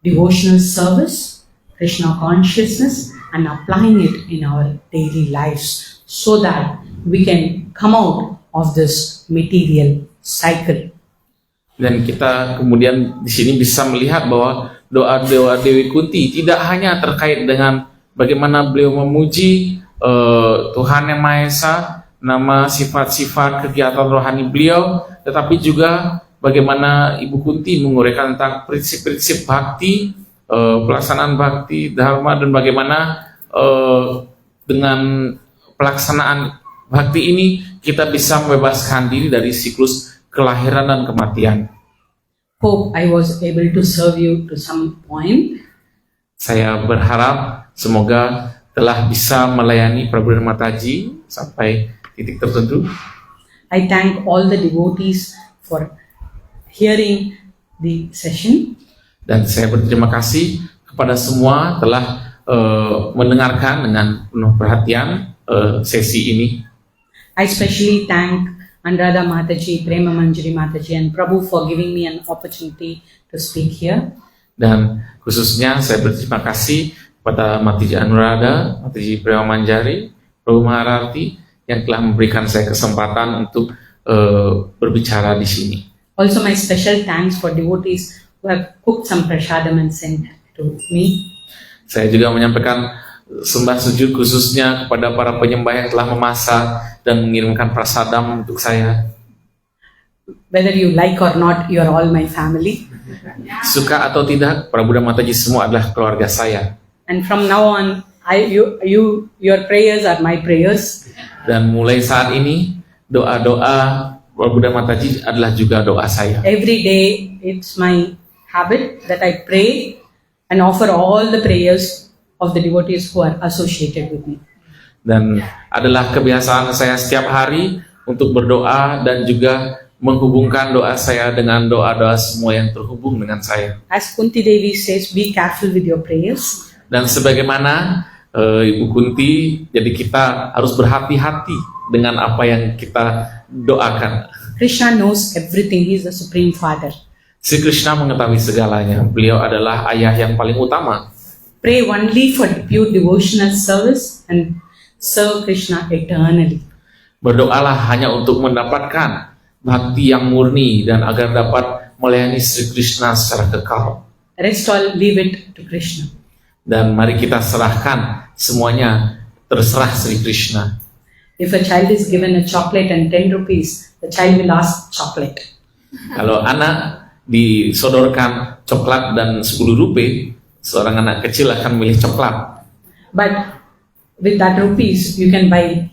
devotional service, Krishna consciousness, and applying it in our daily lives so that we can come out of this material cycle. Dan kita kemudian di sini bisa melihat bahwa doa Dewi Kunti tidak hanya terkait dengan bagaimana beliau memuji Tuhan Yang Maha Esa, nama, sifat-sifat, kegiatan rohani beliau, tetapi juga bagaimana Ibu Kunti menguraikan tentang prinsip-prinsip bakti, pelaksanaan bakti, dharma, dan bagaimana dengan pelaksanaan bakti ini kita bisa membebaskan diri dari siklus kelahiran dan kematian. Hope I was able to serve you to some point. Saya berharap semoga telah bisa melayani Prabu dan Mataji sampai titik tertentu. I thank all the devotees for hearing the session. Dan saya berterima kasih kepada semua telah mendengarkan dengan penuh perhatian sesi ini. I especially thank Anuradha Mataji, Prema Manjari Mataji, and Prabhu for giving me an opportunity to speak here. Dan khususnya saya berterima kasih kepada Mataji Anuradha, Mataji Prema Manjari, Prabhu Mahararti yang telah memberikan saya kesempatan untuk berbicara di sini. Also my special thanks for devotees who have cooked some prasadam and sent to me. Saya juga menyampaikan sembah sujud khususnya kepada para penyembah yang telah memasak dan mengirimkan prasadam untuk saya. Whether you like or not, you are all my family. Suka atau tidak, Prabu dan Mataji semua adalah keluarga saya. And from now on, your prayers are my prayers. Dan mulai saat ini, doa-doa Prabu dan Mataji adalah juga doa saya. Every day, it's my habit that I pray and offer all the prayers of the devotees who are associated with me. Dan adalah kebiasaan saya setiap hari untuk berdoa dan juga menghubungkan doa saya dengan doa-doa semua yang terhubung dengan saya. As Kunti Devi says, be careful with your prayers. Dan sebagaimana Ibu Kunti, jadi kita harus berhati-hati dengan apa yang kita doakan. Krishna knows everything. He is the Supreme Father. Si Krishna mengetahui segalanya. Beliau adalah ayah yang paling utama. Pray only for pure devotional service and serve Krishna eternally. Berdoalah hanya untuk mendapatkan bhakti yang murni dan agar dapat melayani Sri Krishna secara kekal. Rest all leave it to Krishna. Dan mari kita serahkan semuanya, terserah Sri Krishna. If a child is given a chocolate and 10 rupees, the child will ask chocolate. Kalau anak disodorkan coklat dan 10 rupiah, seorang anak kecil akan memilih coklat. But with that rupees, you can buy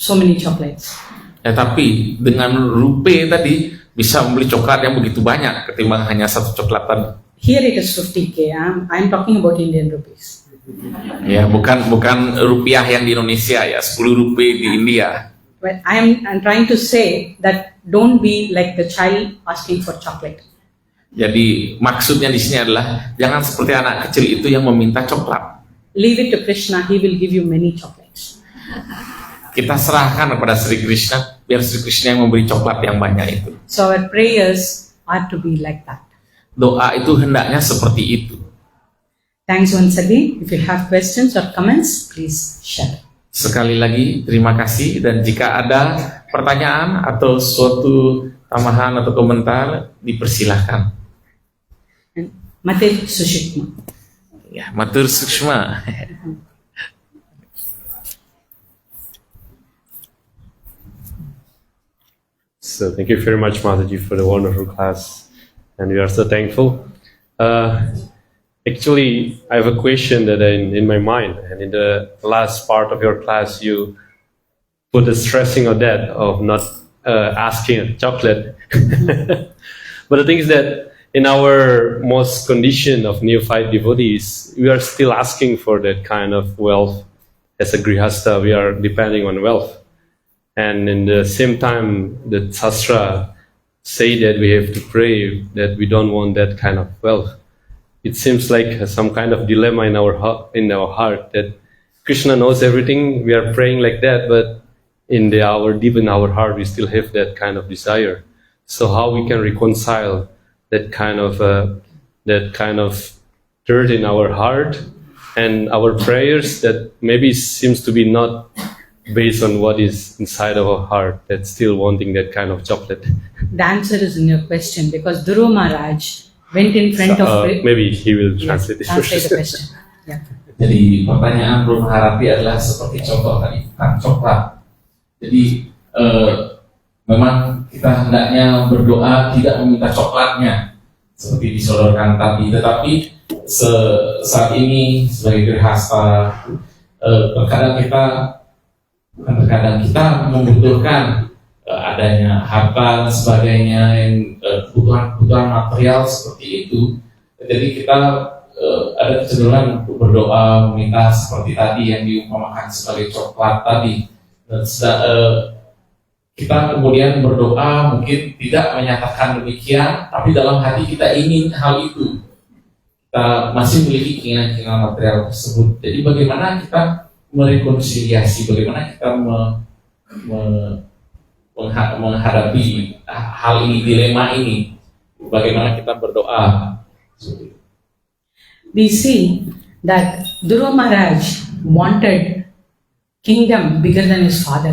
so many chocolates. Tapi dengan rupiah tadi bisa membeli coklat yang begitu banyak ketimbang hanya satu coklat tadi. Here it is 50k. I'm talking about Indian rupees. Ya, bukan rupiah yang di Indonesia ya, 10 rupiah di India. But I'm trying to say that don't be like the child asking for chocolate. Jadi maksudnya di sini adalah jangan seperti anak kecil itu yang meminta coklat. Leave it to Krishna, he will give you many chocolates. Kita serahkan kepada Sri Krishna, biar Sri Krishna yang memberi coklat yang banyak itu. So our prayers are to be like that. Doa itu hendaknya seperti itu. Thanks once again. If you have questions or comments, please share. Sekali lagi terima kasih, dan jika ada pertanyaan atau suatu tambahan atau komentar dipersilahkan. And Mate Sushikma. Ya, matur suksma. So thank you very much, Mataji, for the wonderful class, and we are so thankful. Actually, I have a question that in my mind, and in the last part of your class, you put the stressing on that of not asking a chocolate. But the thing is that in our most condition of neophyte devotees, we are still asking for that kind of wealth. As a grihasta, we are depending on wealth. And in the same time, the Sastra say that we have to pray that we don't want that kind of wealth. It seems like some kind of dilemma in our heart that Krishna knows everything. We are praying like that, but deep in our heart, we still have that kind of desire. So how we can reconcile that kind of dirt in our heart and our prayers that maybe seems to be not based on what is inside of our heart, that's still wanting that kind of chocolate. The answer is in your question, because Dhruva Maharaj went in front of... Maybe he will translate this translate the question. Yeah. Jadi pertanyaan Bro Maharapi adalah seperti contoh tadi, tentang coklat. Jadi memang kita hendaknya berdoa tidak meminta coklatnya seperti disodorkan tadi, tetapi saat ini sebagai grihasta terkadang kita membutuhkan adanya harta dan sebagainya, yang kebutuhan material seperti itu. Jadi kita ada kecenderungan untuk berdoa meminta seperti tadi yang diumpamakan sebagai coklat tadi. Dan kita kemudian berdoa mungkin tidak menyatakan demikian, tapi dalam hati kita ingin hal itu. Kita masih memiliki keinginan-keinginan material tersebut. Jadi bagaimana kita merekonsiliasi, bagaimana kita menghadapi hal ini, dilema ini, bagaimana kita berdoa. We see that Dhruva Maharaj wanted kingdom bigger than his father.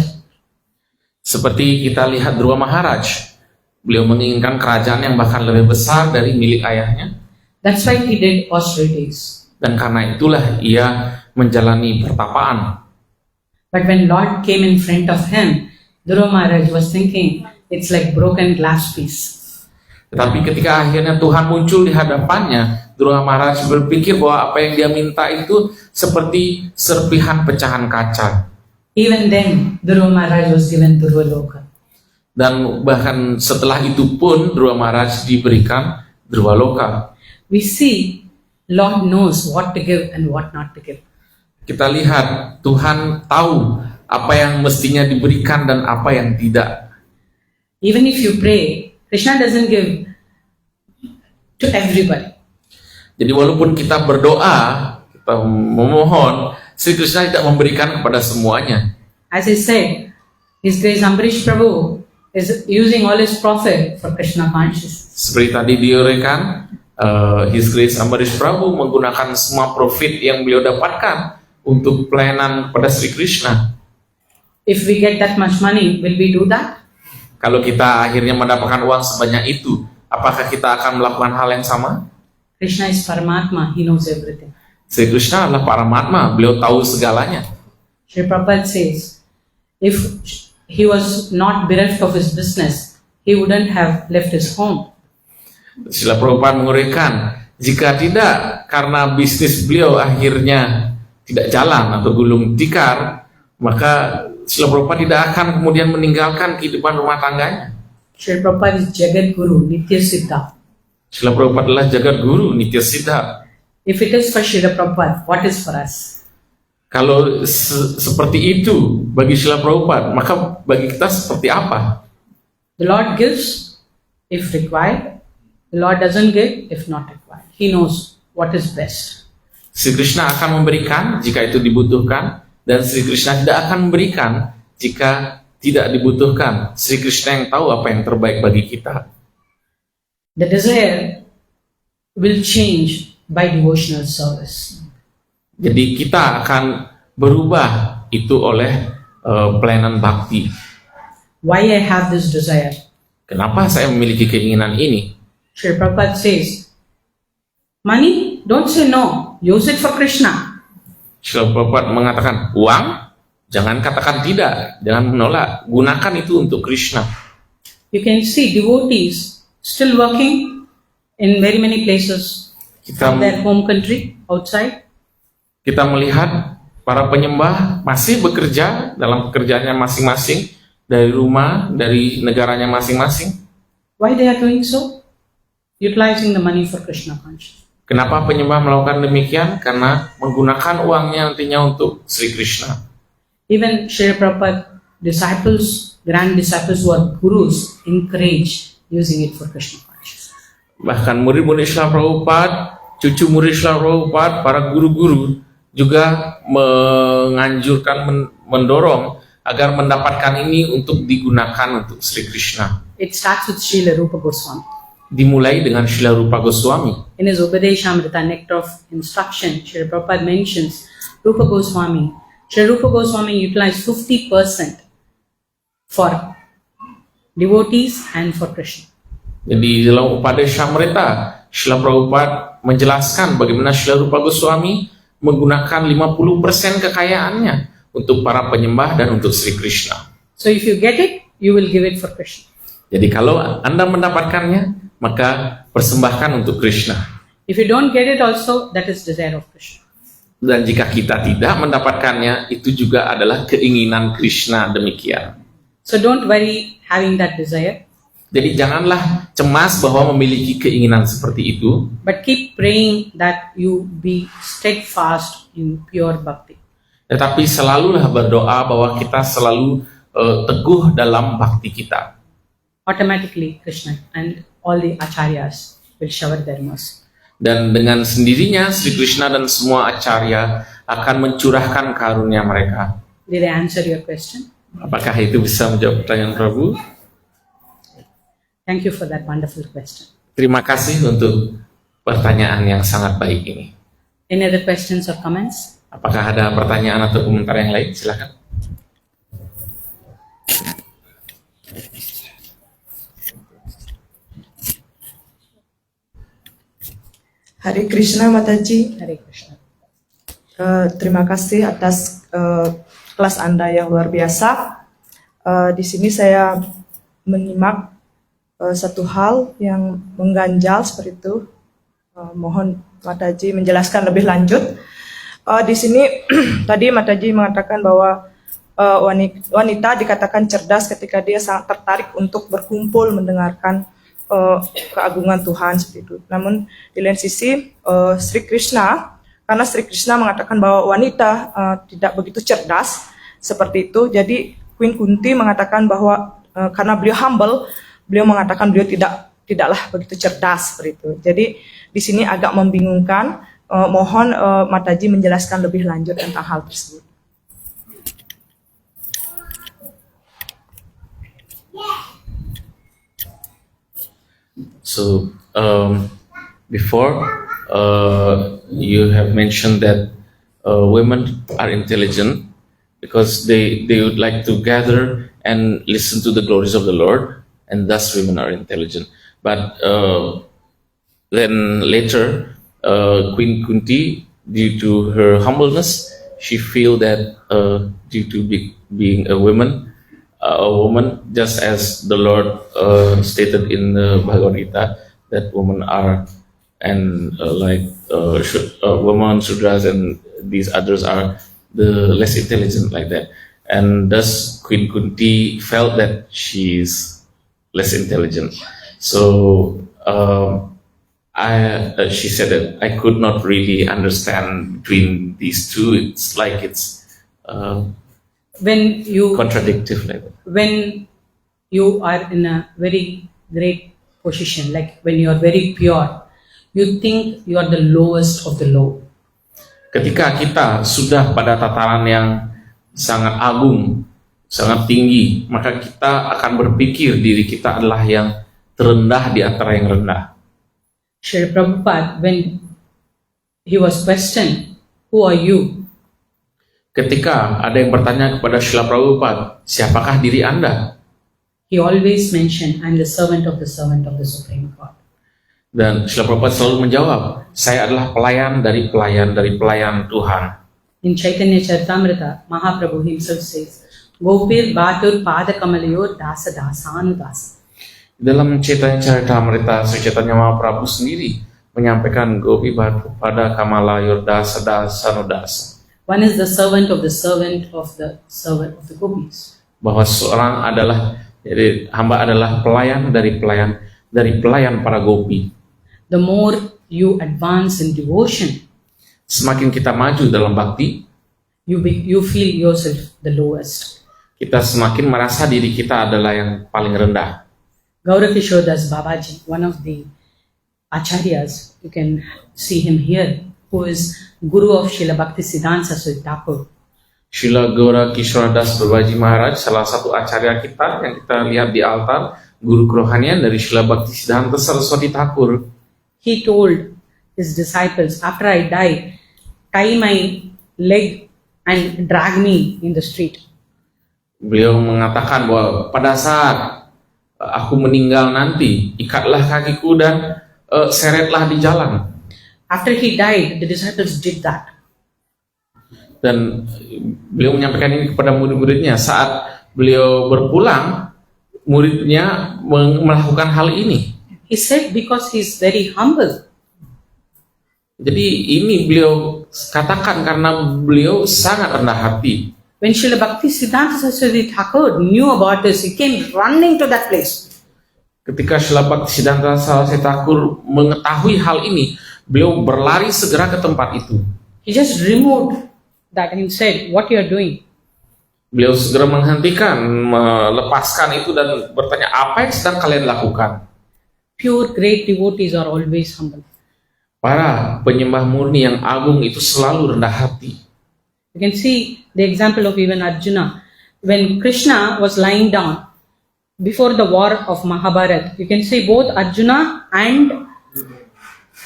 Seperti kita lihat Dhruva Maharaj, beliau menginginkan kerajaan yang bahkan lebih besar dari milik ayahnya. That's why he did austerities. Dan karena itulah ia menjalani pertapaan. But when Lord came in front of him, Dhruva Maharaj was thinking, it's like broken glass piece. Tetapi ketika akhirnya Tuhan muncul di hadapannya, Dhruva Maharaj berpikir bahwa apa yang dia minta itu seperti serpihan pecahan kaca. Even then, Dhruva Maharaj was given Dhruva Loka. Dan bahkan setelah itu pun Dhruva Maharaj diberikan Dhruva Loka. We see Lord knows what to give and what not to give. Kita lihat Tuhan tahu apa yang mestinya diberikan dan apa yang tidak. Even if you pray, Krishna doesn't give to everybody. Jadi walaupun kita berdoa, kita memohon, Sri Krishna tidak memberikan kepada semuanya. As I said, His Grace Ambarish Prabhu is using all his profit for Krishna consciousness. Seperti tadi diuraikan, His Grace Ambarish Prabhu menggunakan semua profit yang beliau dapatkan untuk pelayanan kepada Sri Krishna. If we get that much money, will we do that? Kalau kita akhirnya mendapatkan uang sebanyak itu, apakah kita akan melakukan hal yang sama? Krishna is Paramatma, He knows everything. Sri Krishna adalah Paramatma, beliau tahu segalanya. Sri Prabhupada says, if he was not bereft of his business, he wouldn't have left his home. Srila Prabhupada menguraikan, jika tidak karena bisnis beliau akhirnya tidak jalan atau gulung tikar, maka Srila Prabhupada tidak akan kemudian meninggalkan kehidupan rumah tangganya. Srila Prabhupada is Jagat Guru, Nitya Siddha. Srila Prabhupada adalah Jagat Guru, Nitya Siddha. If it is for Srila Prabhupada, what is for us? Kalau seperti itu bagi Srila Prabhupada, maka bagi kita seperti apa? The Lord gives if required. The Lord doesn't give if not required. He knows what is best. Sri Krishna akan memberikan jika itu dibutuhkan, dan Sri Krishna tidak akan memberikan jika tidak dibutuhkan. Sri Krishna yang tahu apa yang terbaik bagi kita. The desire will change by devotional service. Jadi kita akan berubah itu oleh pelayanan bakti. Why I have this desire? Kenapa saya memiliki keinginan ini? Srila Prabhupada says, money don't say no. Use it for Krishna. Srila Prabhupada mengatakan, uang, jangan katakan tidak, jangan menolak, gunakan itu untuk Krishna. You can see devotees still working in very many places from their home country, outside. Kita melihat para penyembah masih bekerja dalam pekerjaannya masing-masing, dari rumah, dari negaranya masing-masing. Why they are doing so? Utilizing the money for Krishna consciousness. Kenapa penyembah melakukan demikian? Karena menggunakan uangnya nantinya untuk Sri Krishna. Even Srila Prabhupada disciples, grand disciples who are gurus, encourage using it for Krishna consciousness. Bahkan murid-murid Srila Prabhupada, cucu murid Srila Prabhupada, para guru-guru juga menganjurkan, mendorong agar mendapatkan ini untuk digunakan untuk Sri Krishna. It starts with Srila Rupa Goswami. Dimulai dengan Srila Rupa Goswami. In his Upadeshamrita, Nectar of Instruction, Srila Prabhupada mentions Rupa Goswami. Srila Rupa Goswami utilized 50% for devotees and for Krishna. Jadi dalam Upadeshamrita, Srila Prabhupada menjelaskan bagaimana Srila Rupa Goswami menggunakan 50% kekayaannya untuk para penyembah dan untuk Sri Krishna. So if you get it, you will give it for Krishna. Jadi kalau Anda mendapatkannya, maka persembahkan untuk Krishna. If you don't get it also, that is desire of Krishna. Dan jika kita tidak mendapatkannya, itu juga adalah keinginan Krishna demikian. So don't worry having that desire, Jadi janganlah cemas bahwa memiliki keinginan seperti itu, but keep praying that you be steadfast in pure bhakti. tetapi selalulah berdoa bahwa kita selalu teguh dalam bakti kita. Automatically, Krishna and all the acharyas will shower their mercy. Dan dengan sendirinya Sri Krishna dan semua acarya akan mencurahkan karunia mereka. Did I answer your question? Apakah itu bisa menjawab pertanyaan Prabu? Thank you for that wonderful question. Terima kasih untuk pertanyaan yang sangat baik ini. Any other questions or comments? Apakah ada pertanyaan atau komentar yang lain? Silakan. Hare Krishna Mataji. Hare Krishna. Terima kasih atas kelas Anda yang luar biasa. Di sini saya menyimak satu hal yang mengganjal seperti itu. Mohon Mataji menjelaskan lebih lanjut. Di sini tadi Mataji mengatakan bahwa wanita dikatakan cerdas ketika dia sangat tertarik untuk berkumpul mendengarkan keagungan Tuhan seperti itu. Namun di lain sisi Sri Krishna, karena Sri Krishna mengatakan bahwa wanita tidak begitu cerdas seperti itu, jadi Queen Kunti mengatakan bahwa karena beliau humble, beliau mengatakan beliau tidaklah begitu cerdas seperti itu. Jadi di sini agak membingungkan. Mohon Mataji menjelaskan lebih lanjut tentang hal tersebut. So before you have mentioned that women are intelligent because they would like to gather and listen to the glories of the Lord, and thus women are intelligent. But then later Queen Kunti, due to her humbleness, she feel that due to being a woman, just as the Lord stated in the Bhagavad Gita, that women are and women, Sudras, and these others are the less intelligent like that, and thus Queen Kunti felt that she's less intelligent. So she said that I could not really understand between these two. It's like it's When you contradictive like that. when you are in a very great position, like when you are very pure, you think you are the lowest of the low. Ketika kita sudah pada tataran yang sangat agung, sangat tinggi, maka kita akan berpikir diri kita adalah yang terendah di antara yang rendah. Srila Prabhupada, when he was questioned, who are you? Ketika ada yang bertanya kepada Srila Prabhupada, siapakah diri Anda? He always mentioned, I'm the servant of the Supreme God. Dan Srila Prabhupada selalu menjawab, saya adalah pelayan dari pelayan Tuhan. In Chaitanya Charitamrita, Mahaprabhu himself says, Gopir Batur Pada Kamalayor Dasa Dasanu Dasa. Dalam Chaitanya Charitamrita, Sri Chaitanya Mahaprabhu sendiri menyampaikan Gopi Batu pada Kamalayor Dasa Dasanu Dasa. One is the servant of the servant of the servant of the gopis. Bahwa seorang adalah, jadi hamba adalah pelayan dari pelayan para gopi. The more you advance in devotion, Semakin kita maju dalam bakti, you feel yourself the lowest. kita semakin merasa diri kita adalah yang paling rendah. Gaura Kishodas Babaji, one of the acharyas, you can see him here, who is guru of Srila Bhakti Siddhanta Saraswati Thakur. Srila Gaura Kishodas Babaji Maharaj, salah satu acarya kita yang kita lihat di altar, guru kerohanian dari Srila Bhakti Siddhanta Saraswati Thakur. He told his disciples, after I die, tie my leg and drag me in the street. Beliau mengatakan bahwa pada saat aku meninggal nanti, ikatlah kakiku dan seretlah di jalan. After he died, the disciples did that. Dan beliau menyampaikan ini kepada murid-muridnya. Saat beliau berpulang, muridnya melakukan hal ini. He said because he's very humble. Jadi ini beliau katakan karena beliau sangat rendah hati. When Srila Bhakti Siddhanta Saraswati Thakur knew about this, he came running to that place. Ketika Srila Bhakti Siddhanta Saraswati Thakur mengetahui hal ini, beliau berlari segera ke tempat itu. He just removed that and said, what you are doing? Beliau segera menghentikan, melepaskan itu dan bertanya, apa yang sedang kalian lakukan? Pure great devotees are always humble. Para penyembah murni yang agung itu selalu rendah hati. You can see the example of even Arjuna. When Krishna was lying down before the war of Mahabharata, you can see both Arjuna and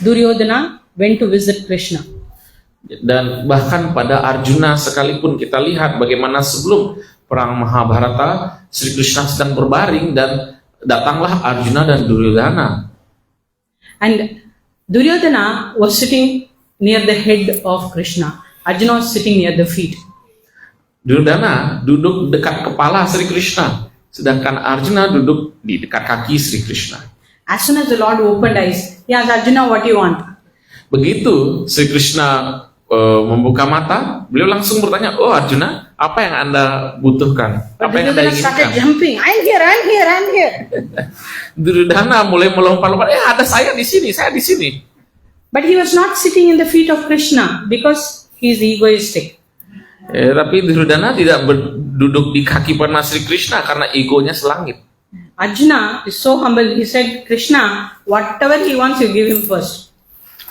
Duryodhana went to visit Krishna. Dan bahkan pada Arjuna sekalipun kita lihat bagaimana sebelum perang Mahabharata, Sri Krishna sedang berbaring dan datanglah Arjuna dan Duryodhana. And Duryodhana was sitting near the head of Krishna. Arjuna was sitting near the feet. Duryodhana duduk dekat kepala Sri Krishna, sedangkan Arjuna duduk di dekat kaki Sri Krishna. As soon as the Lord opened eyes, he asked Arjuna, what do you want? Begitu Sri Krishna membuka mata, beliau langsung bertanya, oh Arjuna, apa yang Anda butuhkan? But Apa yang Anda Duryodhana started inginkan? jumping. I'm here. Duryodhana mulai melompat-lompat, ada saya di sini. But he was not sitting in the feet of Krishna because he is egoistic. Tapi Duryodhana tidak duduk di kaki para Sri Krishna karena egonya selangit. Arjuna is so humble. He said, Krishna, whatever he wants, you give him first.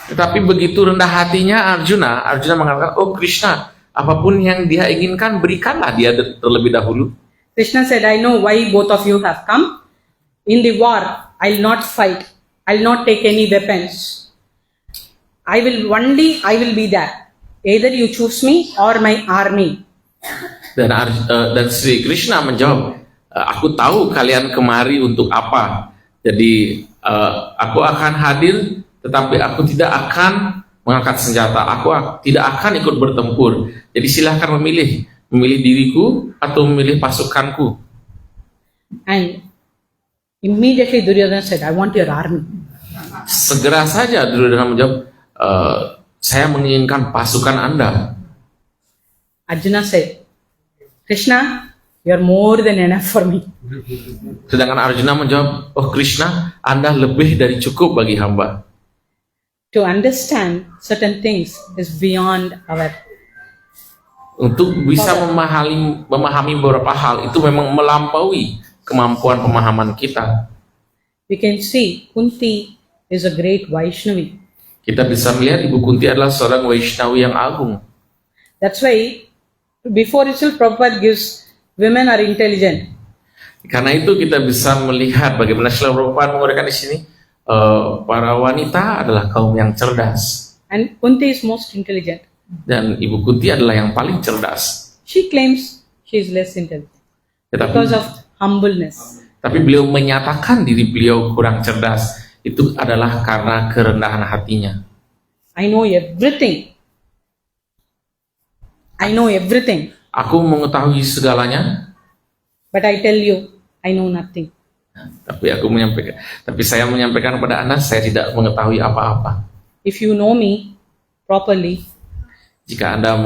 Tetapi begitu rendah hatinya Arjuna mengatakan, oh Krishna, apapun yang dia inginkan, berikanlah dia terlebih dahulu. Krishna said, I know why both of you have come. In the war, I'll not fight. I'll not take any weapons. I will be there. Either you choose me or my army. Dan Sri Krishna menjawab, aku tahu kalian kemari untuk apa. Jadi aku akan hadir, tetapi aku tidak akan mengangkat senjata. Aku tidak akan ikut bertempur. Jadi silahkan memilih diriku atau memilih pasukanku. And immediately Duryodhana said, I want your army. Segera saja Duryodhana menjawab, saya menginginkan pasukan Anda. Arjuna said, Krishna, you're more than enough for me. Sedangkan Arjuna menjawab, oh Krishna, Anda lebih dari cukup bagi hamba. To understand certain things is beyond our. Untuk bisa memahami beberapa hal itu memang melampaui kemampuan pemahaman kita. We can see Kunti is a great Vaishnavi. Kita bisa melihat Ibu Kunti adalah seorang Vaishnawi yang agung. That's why before itself Prabhupada gives women are intelligent. Karena itu kita bisa melihat bagaimana Srila Prabhupada menguraikan di sini, para wanita adalah kaum yang cerdas. And Kunti is most intelligent. Dan Ibu Kunti adalah yang paling cerdas. She claims she is less intelligent because of humbleness. Tapi beliau menyatakan diri beliau kurang cerdas. Itu adalah karena kerendahan hatinya. I know everything. I know everything. Aku mengetahui segalanya, But I tell you, I know nothing. tapi saya menyampaikan kepada Anda, saya tidak mengetahui apa-apa. If you know me properly, Jika Anda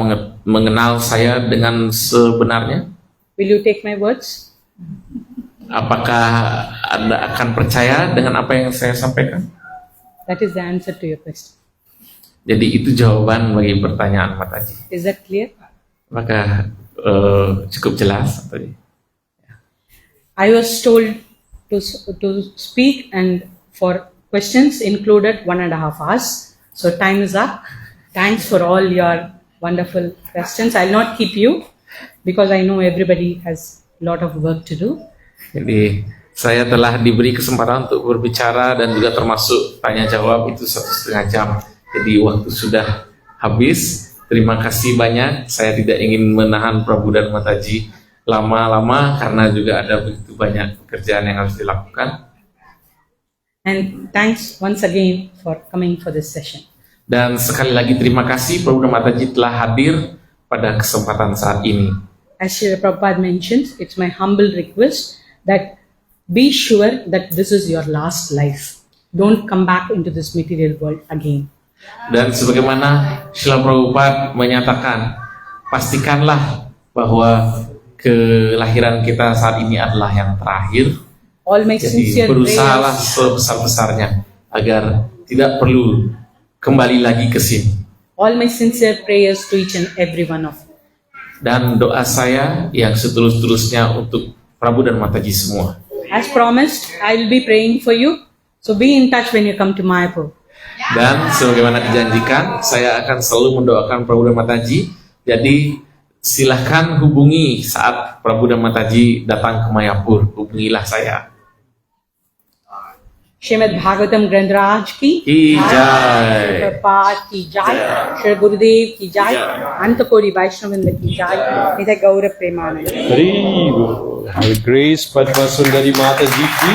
mengenal saya dengan sebenarnya, will you take my words? apakah Anda akan percaya dengan apa yang saya sampaikan? That is the answer to your question. Jadi itu jawaban bagi pertanyaan Mataji. Is that clear? Maka cukup jelas tadi. I was told to speak, and for questions included 1.5 hours. So time is up. Thanks for all your wonderful questions. I'll not keep you because I know everybody has a lot of work to do. Jadi saya telah diberi kesempatan untuk berbicara dan juga termasuk tanya jawab itu 1,5 jam. Jadi waktu sudah habis. Terima kasih banyak. Saya tidak ingin menahan Prabu dan Mataji lama-lama karena juga ada begitu banyak pekerjaan yang harus dilakukan. And thanks once again for coming for this session. Dan sekali lagi terima kasih Prabu dan Mataji telah hadir pada kesempatan saat ini. As Srila Prabhupada mentions, it's my humble request that be sure that this is your last life. Don't come back into this material world again. Dan sebagaimana Srila Prabhupada menyatakan, pastikanlah bahwa kelahiran kita saat ini adalah yang terakhir. All my Jadi sincere berusahalah prayers, sebesar-besarnya agar tidak perlu kembali lagi ke sini. all my sincere prayers to each and every one of you. Dan doa saya yang setulus-tulusnya untuk Prabu dan Mataji semua. As promised, I will be praying for you. So be in touch when you come to Mayapur. Dan sebagaimana dijanjikan, saya akan selalu mendoakan Prabu dan Mataji. Jadi silahkan hubungi saat Prabu dan Mataji datang ke Mayapur. Hubungilah saya. Srimad Bhagavatam Grandraj ki Ki Jai, Jai. Shri Prabhupada ki Jai, Shri Gurudev ki Jai, Antakori Vaishnavinda ki Jai, Nithai Gaura Premanand. Hari Bol. Have grace Padma Sundari Mataji ki